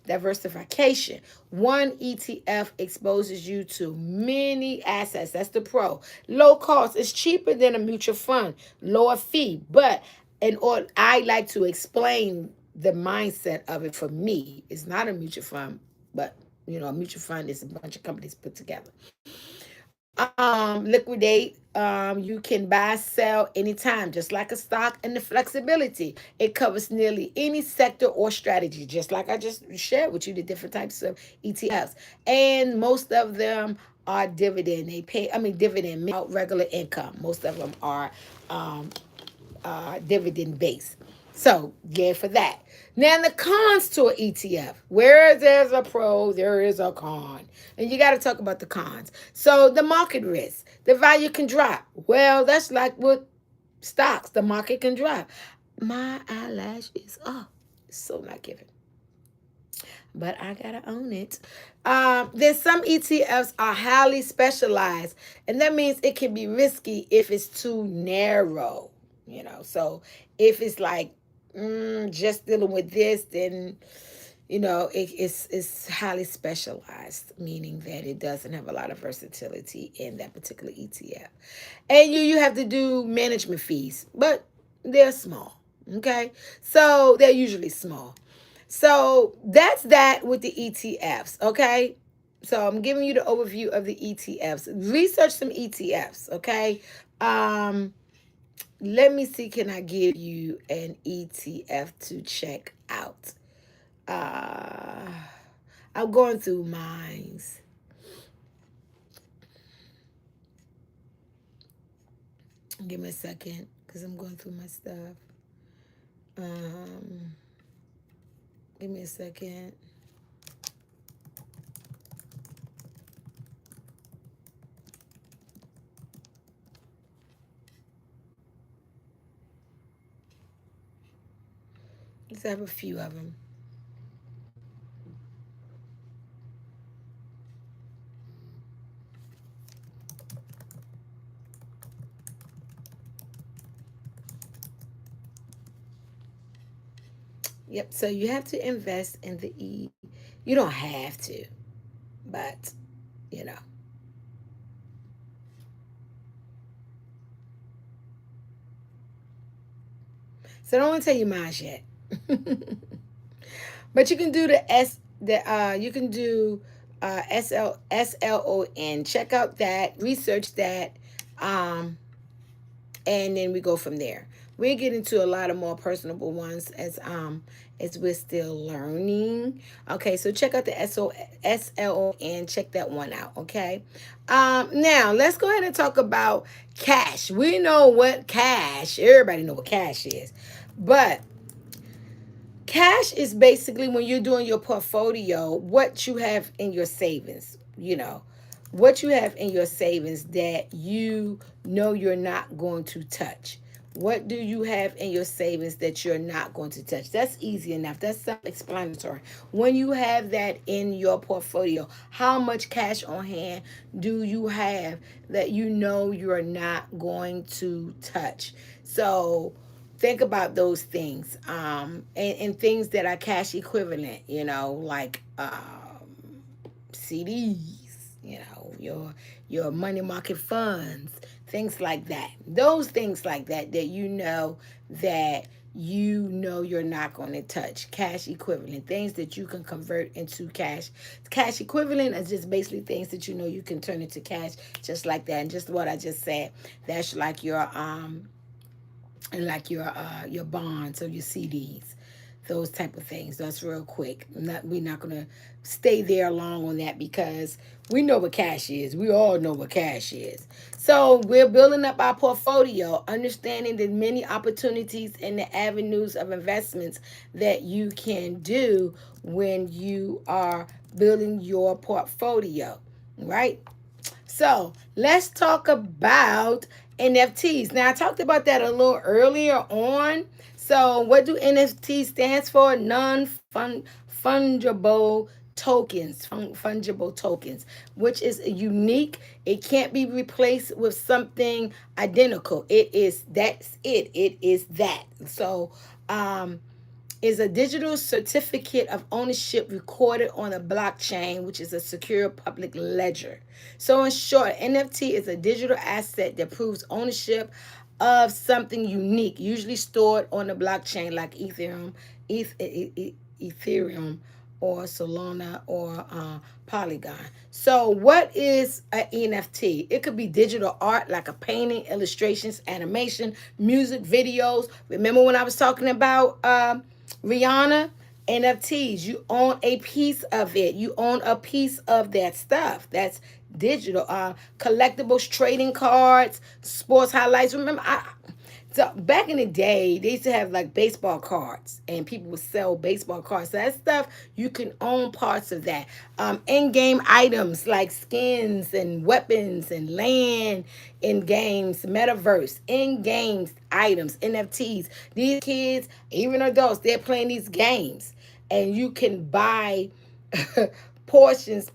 diversification. One ETF exposes you to many assets. That's the pro. Low cost. It's cheaper than a mutual fund. Lower fee. But I like to explain the mindset of it. For me, it's not a mutual fund, but a mutual fund is a bunch of companies put together. Liquidate. You can buy, sell anytime, just like a stock, and the flexibility. It covers nearly any sector or strategy, just like I just shared with you the different types of ETFs. And most of them are dividend. They pay, dividend, out regular income. Most of them are dividend based. So, yeah, for that. Now, the cons to an ETF. Where there's a pro, there is a con. And you got to talk about the cons. So, the market risk. The value can drop. Well, that's like with stocks. The market can drop. My eyelash is up. So not giving. But I got to own it. There's some ETFs are highly specialized. And that means it can be risky if it's too narrow. So if it's like just dealing with this, then it's highly specialized, meaning that it doesn't have a lot of versatility in that particular ETF. And you have to do management fees, but they're small. Okay, so they're usually small. So that's that with the ETFs. Okay, so I'm giving you the overview of the ETFs. Research some ETFs. Okay. Um, Let me see. Can I give you an ETF to check out? Uh, I'm going through mines. Give me a second because I'm going through my stuff. Um, Give me a second. Let's have a few of them. Yep. So you have to invest in the E. You don't have to, but you know. So I don't want to tell you mine yet. But you can do you can do SLON. Check out that, research that, um, and then we go from there. We get into a lot of more personable ones as we're still learning. Okay, so check out the SLON. Check that one out. Okay. Now let's go ahead and talk about cash. We know what cash. Everybody know what cash is, but cash is basically when you're doing your portfolio, what you have in your savings, what you have in your savings that you're not going to touch. What do you have in your savings that you're not going to touch? That's easy enough. That's self explanatory. When you have that in your portfolio, how much cash on hand do you have that you're not going to touch? So, think about those things, and things that are cash equivalent, like CDs, your money market funds, things like that. Those things like that that you're not going to touch. Cash equivalent, things that you can convert into cash. Cash equivalent is just basically things that you can turn into cash, just like that. And just what I just said, that's like your bonds or your CDs, those type of things. That's real quick. We're not gonna stay there long on that because we know what cash is. We all know what cash is. So we're building up our portfolio, understanding the many opportunities and the avenues of investments that you can do when you are building your portfolio, right? So let's talk about NFTs. Now I talked about that a little earlier on. So what do NFT stands for? Fungible tokens. Fungible tokens, which is unique. It can't be replaced with something identical. It is that. So is a digital certificate of ownership recorded on a blockchain, which is a secure public ledger. So, in short, NFT is a digital asset that proves ownership of something unique, usually stored on a blockchain like Ethereum, or Solana, or Polygon. So, what is an NFT? It could be digital art like a painting, illustrations, animation, music, videos. Remember when I was talking about Rihanna? NFTs, you own a piece of it. You own a piece of that stuff. That's digital. Collectibles, trading cards, sports highlights. Remember, so back in the day, they used to have like baseball cards, and people would sell baseball cards. So that stuff, you can own parts of that. In-game items like skins and weapons and land in games, metaverse, in-games items, NFTs. These kids, even adults, they're playing these games, and you can buy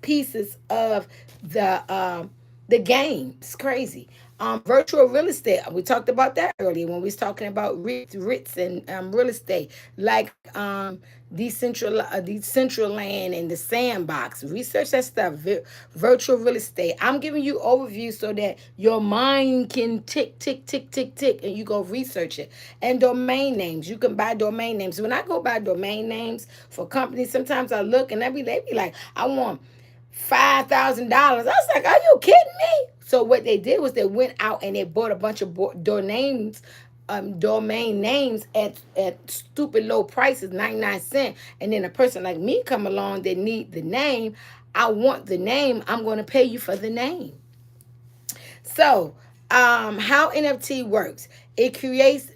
pieces of the game. It's crazy. Virtual real estate. We talked about that earlier when we was talking about REITs and real estate, like Decentraland and the Sandbox. Research that stuff. Virtual real estate. I'm giving you overview so that your mind can tick, tick, tick, tick, tick, and you go research it. And domain names. You can buy domain names. When I go buy domain names for companies, sometimes I look and they be like, I want $5,000. I was like, are you kidding me? So what they did was they went out and they bought a bunch of domain names at stupid low prices, 99 cents. And then a person like me come along that need the name. I want the name. I'm going to pay you for the name. So, how NFT works? It creates,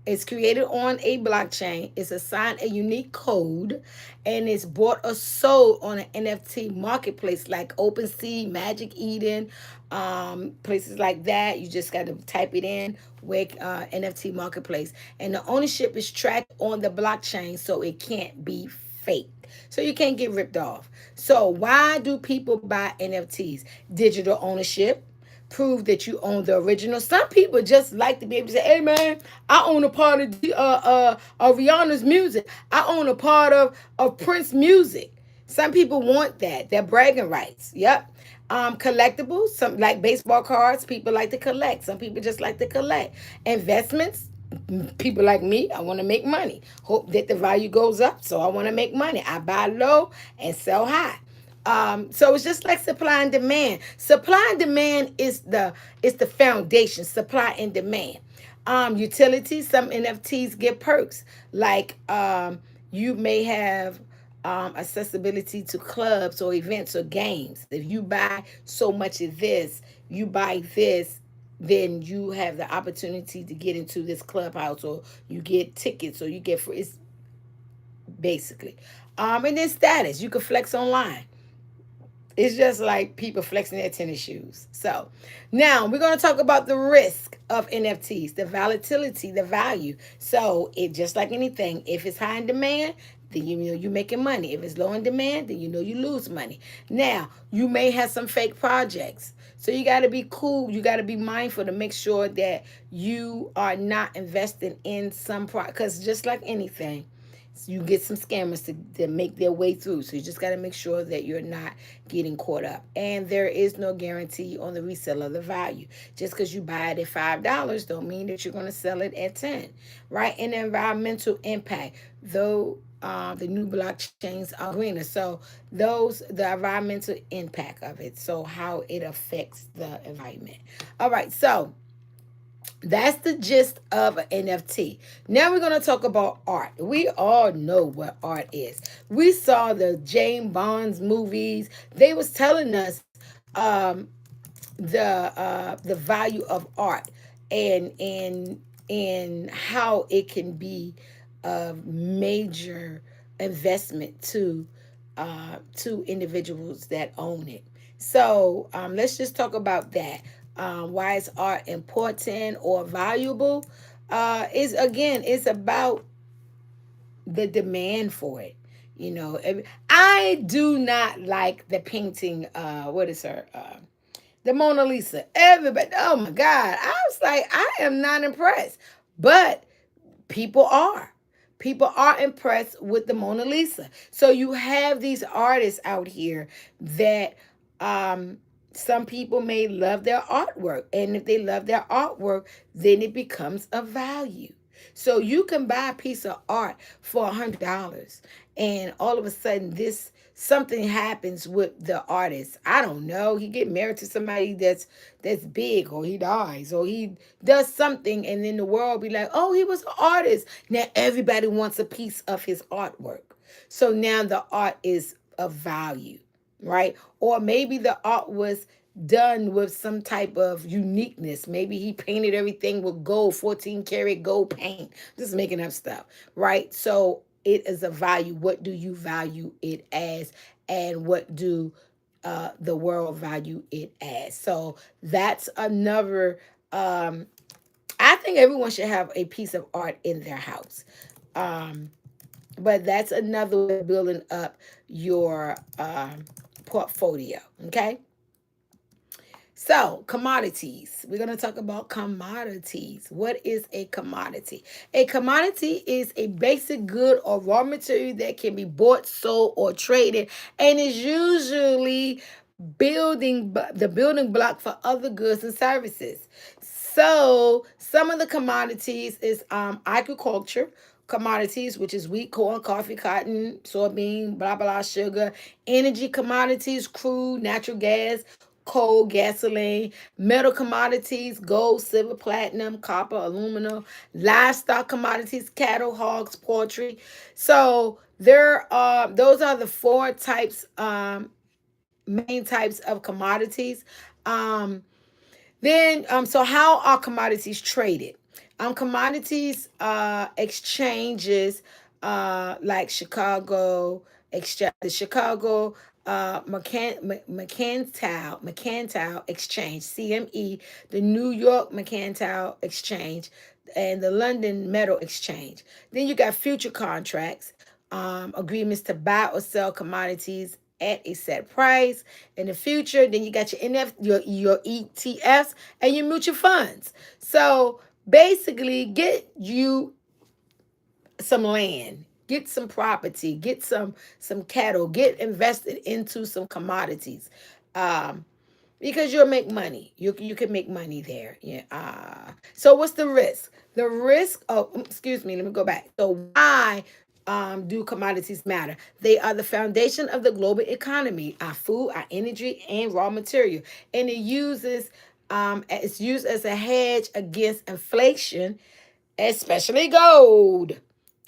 it's created on a blockchain. It's assigned a unique code, and it's bought or sold on an NFT marketplace like OpenSea, Magic Eden, places like that. You just got to type it in with NFT marketplace, and the ownership is tracked on the blockchain, so it can't be fake. So you can't get ripped off. So why do people buy NFTs? Digital ownership, prove that you own the original. Some people just like to be able to say, "Hey man, I own a part of Rihanna's music. I own a part of Prince music." Some people want that. They're bragging rights. Yep. Collectibles, some like baseball cards. People like to collect. Some people just like to collect. Investments. People like me, I want to make money. Hope that the value goes up, so I want to make money. I buy low and sell high. So it's just like supply and demand. Supply and demand is the foundation. Supply and demand. Utilities. Some NFTs get perks like you may have accessibility to clubs or events or games. If you buy so much of this, you buy this, then you have the opportunity to get into this clubhouse, or you get tickets, or you get free. It's basically. And then status. You can flex online. It's just like people flexing their tennis shoes. So now we're going to talk about the risk of NFTs, the volatility, the value. So it just like anything, if it's high in demand, then you know you're making money. If it's low in demand, then you know you lose money. Now you may have some fake projects. So you got to be cool. You got to be mindful to make sure that you are not investing in some because just like anything, you get some scammers to make their way through. So you just got to make sure that you're not getting caught up. And there is no guarantee on the resale of the value. Just because you buy it at $5 don't mean that you're going to sell it at 10, right? And the environmental impact, though the new blockchains are greener. So the environmental impact of it. So how it affects the environment. All right. So that's the gist of an NFT. Now we're going to talk about art. We all know what art is. We saw the James Bond's movies. They was telling us the value of art and how it can be a major investment to individuals that own it. So let's just talk about that. Why is art important or valuable? Is again, it's about the demand for it. You know, I do not like the painting. What is her? The Mona Lisa. Everybody, oh my God. I was like, I am not impressed. But people are. People are impressed with the Mona Lisa. So you have these artists out here that some people may love their artwork. And if they love their artwork, then it becomes a value. So you can buy a piece of art for $100, and all of a sudden this something happens with the artist. I don't know. He get married to somebody that's big, or he dies, or he does something, and then the world be like, oh, he was an artist. Now everybody wants a piece of his artwork. So now the art is of value, right? Or maybe the art was done with some type of uniqueness. Maybe he painted everything with gold, 14 karat gold paint. Just making up stuff, right? So it is a value. What do you value it as? And what do the world value it as? So that's another. I think everyone should have a piece of art in their house. Um, but that's another way of building up your portfolio. Okay. So, commodities. We're going to talk about commodities. What is a commodity? A commodity is a basic good or raw material that can be bought, sold, or traded, and is usually the building block for other goods and services. So, some of the commodities is agriculture commodities, which is wheat, corn, coffee, cotton, soybean, blah blah, sugar, energy commodities, crude, natural gas, coal, gasoline, metal commodities, gold, silver, platinum, copper, aluminum, livestock commodities, cattle, hogs, poultry. So there are those are the four types, main types of commodities. Um, so how are commodities traded? Commodities exchanges, like the Chicago Mercantile Exchange (CME), the New York Mercantile Exchange, and the London Metal Exchange. Then you got future contracts, agreements to buy or sell commodities at a set price in the future. Then you got your your ETFs and your mutual funds. So basically, get you some land, get some property, get some cattle, get invested into some commodities. Um, because you'll make money. You can make money there. Yeah. So what's the risk? The risk. Oh, excuse me. Let me go back. So why do commodities matter? They are the foundation of the global economy. Our food, our energy, and raw material, and it's used as a hedge against inflation, especially gold.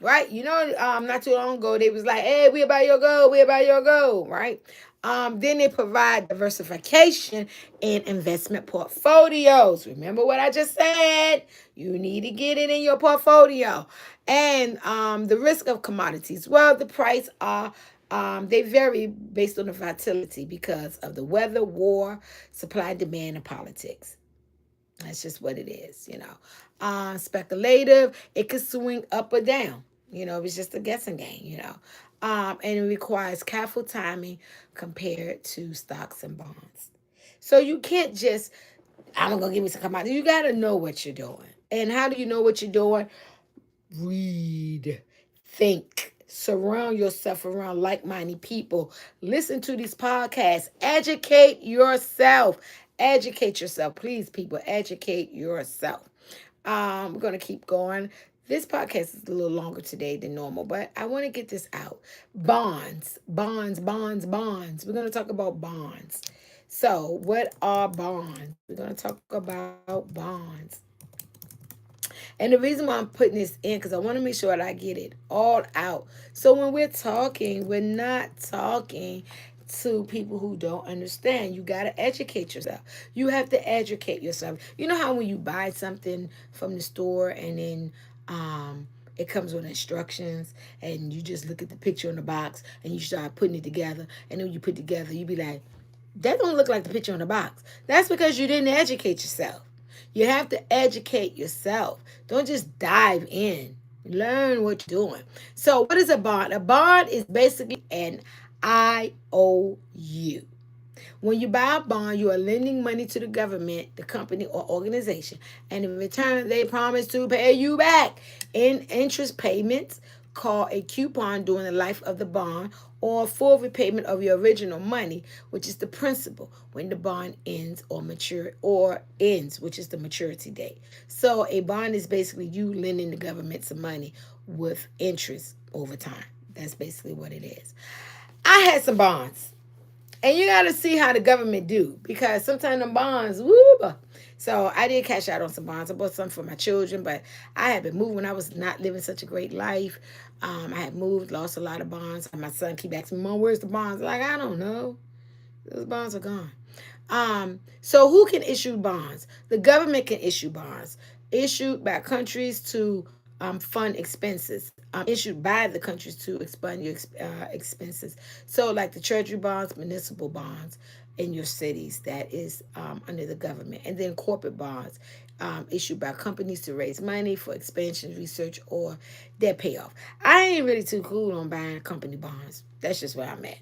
Right? Not too long ago they was like, "Hey, we about your gold, we about your gold," right? Then they provide diversification in investment portfolios. Remember what I just said? You need to get it in your portfolio. And the risk of commodities. Well, the price are they vary based on the volatility because of the weather, war, supply, demand, and politics. That's just what it is. Speculative, it could swing up or down. It's just a guessing game. And it requires careful timing compared to stocks and bonds. So you can't just, I'm going to give me some commodity. You got to know what you're doing. And how do you know what you're doing? Read, think, surround yourself around like-minded people. Listen to these podcasts. Educate yourself. Educate yourself. Please, people, educate yourself. We're going to keep going. This podcast is a little longer today than normal, but I want to get this out. Bonds, bonds, bonds, bonds. We're going to talk about bonds. So, what are bonds? We're going to talk about bonds. And the reason why I'm putting this in, because I want to make sure that I get it all out. So when we're talking, we're not talking to people who don't understand. You got to educate yourself. You have to educate yourself. You know how when you buy something from the store and then it comes with instructions and you just look at the picture on the box and you start putting it together, and then you put together, you be like, that don't look like the picture on the box. That's because you didn't educate yourself. You have to educate yourself. Don't just dive in. Learn what you're doing. So, what is a bond? A bond is basically an IOU. When you buy a bond, you are lending money to the government, the company, or organization, and in return, they promise to pay you back in interest payments, called a coupon during the life of the bond, or full repayment of your original money, which is the principal when the bond ends or ends, which is the maturity date. So a bond is basically you lending the government some money with interest over time. That's basically what it is. I had some bonds. And you got to see how the government do, because sometimes the bonds, whoop. So I did cash out on some bonds. I bought some for my children, but I had been moving. I was not living such a great life. I had moved, lost a lot of bonds. And my son keep asking me, "Mom, where's the bonds?" Like, I don't know. Those bonds are gone. So who can issue bonds? The government can issue bonds issued by countries to fund expenses. Issued by the countries to expand your expenses. So, like the treasury bonds, municipal bonds in your cities, that is under the government, and then corporate bonds issued by companies to raise money for expansion, research, or debt payoff. I ain't really too cool on buying company bonds. That's just where I'm at.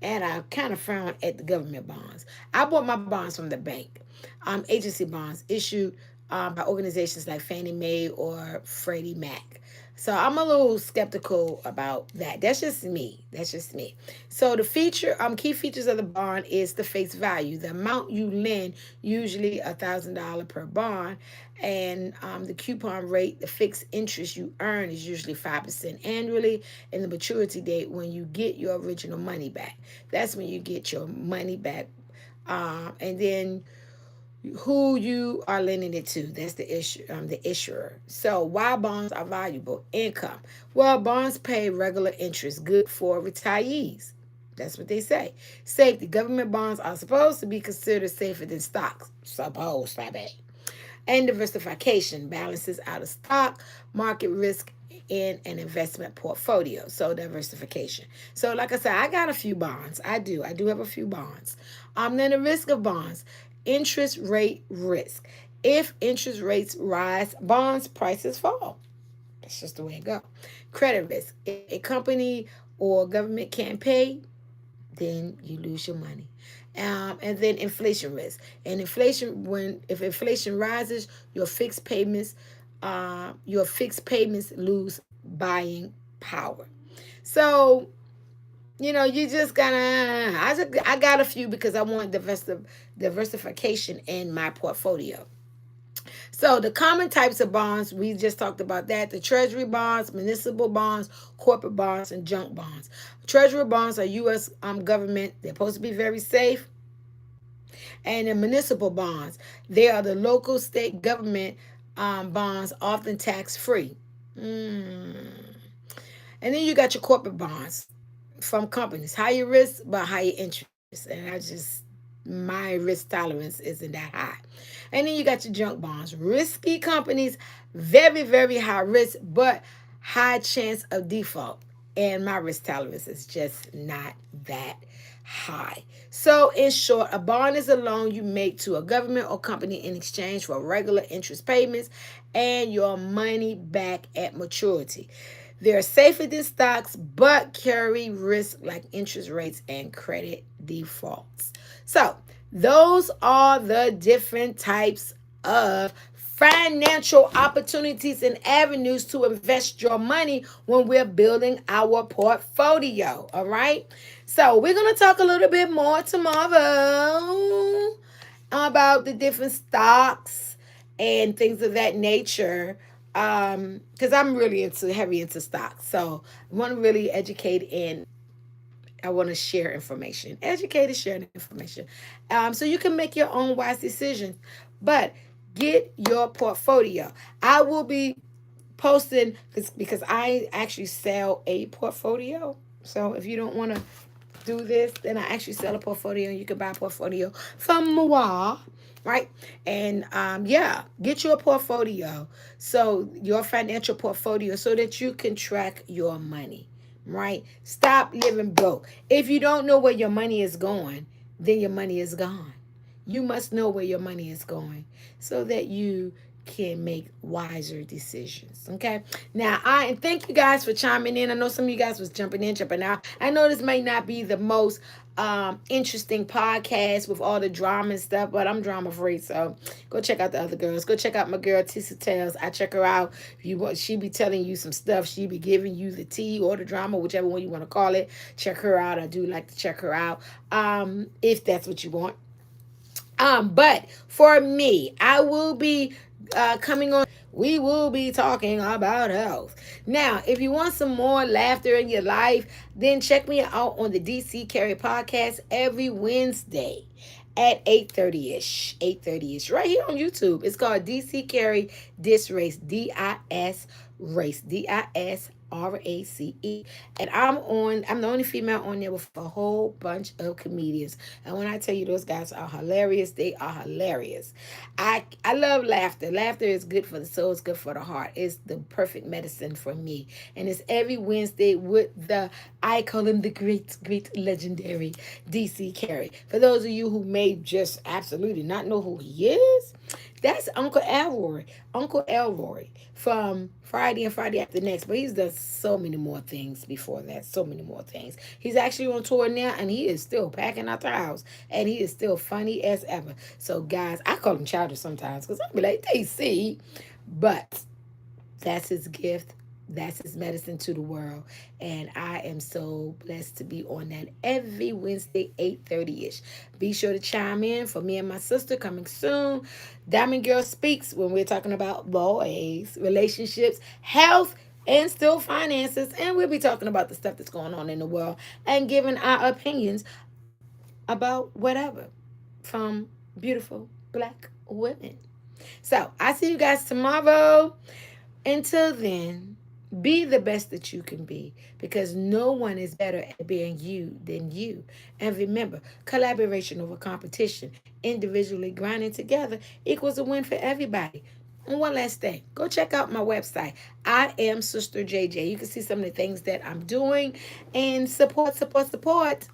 And I kind of frown at the government bonds. I bought my bonds from the bank. agency bonds issued by organizations like Fannie Mae or Freddie Mac. So I'm a little skeptical about that. That's just me. That's just me. So the key features of the bond is the face value, the amount you lend, usually $1,000 per bond, and the coupon rate, the fixed interest you earn is usually 5% annually, and the maturity date when you get your original money back. That's when you get your money back, and then who you are lending it to. That's the issuer. So why bonds are valuable? Income. Well, bonds pay regular interest, good for retirees. That's what they say. Safety. Government bonds are supposed to be considered safer than stocks. Supposed to be. And diversification balances out of stock market risk in an investment portfolio. So diversification. So like I said, I got a few bonds. I do have a few bonds. Then the risk of bonds, interest rate risk. If interest rates rise, bonds prices fall. That's just the way it goes. Credit risk. If a company or government can't pay, then you lose your money. And then inflation risk. And if inflation rises, your fixed payments lose buying power. So you just gotta. I got a few because I want diversification in my portfolio. So the common types of bonds, we just talked about that. The treasury bonds, municipal bonds, corporate bonds, and junk bonds. Treasury bonds are U.S. Government. They're supposed to be very safe. And the municipal bonds, they are the local state government bonds, often tax free. Mm. And then you got your corporate bonds from companies. Higher risk, but higher interest. And my risk tolerance isn't that high. And then you got your junk bonds. Risky companies, very, very high risk, but high chance of default. And my risk tolerance is just not that high. So, in short, a bond is a loan you make to a government or company in exchange for regular interest payments and your money back at maturity. They're safer than stocks, but carry risk like interest rates and credit defaults. So, those are the different types of financial opportunities and avenues to invest your money when we're building our portfolio. All right. So, we're going to talk a little bit more tomorrow about the different stocks and things of that nature, because I'm really heavy into stocks. So I want to really educate, and I want to share information. Educate and share information, so you can make your own wise decisions. But get your portfolio. I will be posting because I actually sell a portfolio. So if you don't want to do this, then I actually sell a portfolio. You can buy a portfolio from moi, right? And yeah, get your portfolio, so your financial portfolio, so that you can track your money, right? Stop living broke. If you don't know where your money is going, then your money is gone. You must know where your money is going so that you can make wiser decisions. Okay. Now, I thank you guys for chiming in. I know some of you guys was jumping in, jumping out. I know this may not be the most interesting podcast with all the drama and stuff, but I'm drama free. So go check out the other girls. Go check out my girl Tissa Tales. I check her out. If you want, she be telling you some stuff. She be giving you the tea or the drama, whichever one you want to call it. Check her out. I do like to check her out. If that's what you want. But for me, I will be coming on. We will be talking about health. Now, if you want some more laughter in your life, then check me out on the DC Carry podcast every Wednesday at 8:30ish. 8:30ish. Right here on YouTube. It's called DC Carry Dis Race. DIS Race. DISRACE. And I'm the only female on there with a whole bunch of comedians. And when I tell you those guys are hilarious, they are hilarious. I love laughter. Laughter is good for the soul, it's good for the heart. It's the perfect medicine for me. And it's every Wednesday with I call him the great legendary DC Carey. For those of you who may just absolutely not know who he is, That's Uncle Elroy. Uncle Elroy from Friday and Friday After Next. But he's done so many more things before that. So many more things. He's actually on tour now and he is still packing out the house. And he is still funny as ever. So, guys, I call him Childish sometimes because I be like, DC. But that's his gift. That's his medicine to the world. And I am so blessed to be on that every Wednesday, 8:30ish. Be sure to chime in for me and my sister coming soon. Diamond Girl Speaks when we're talking about boys, relationships, health, and still finances. And we'll be talking about the stuff that's going on in the world and giving our opinions about whatever from beautiful black women. So I see you guys tomorrow. Until then, be the best that you can be because no one is better at being you than you. And remember, collaboration over competition, individually grinding together equals a win for everybody. And one last thing, go check out my website. I am Sister JJ. You can see some of the things that I'm doing and support, support, support.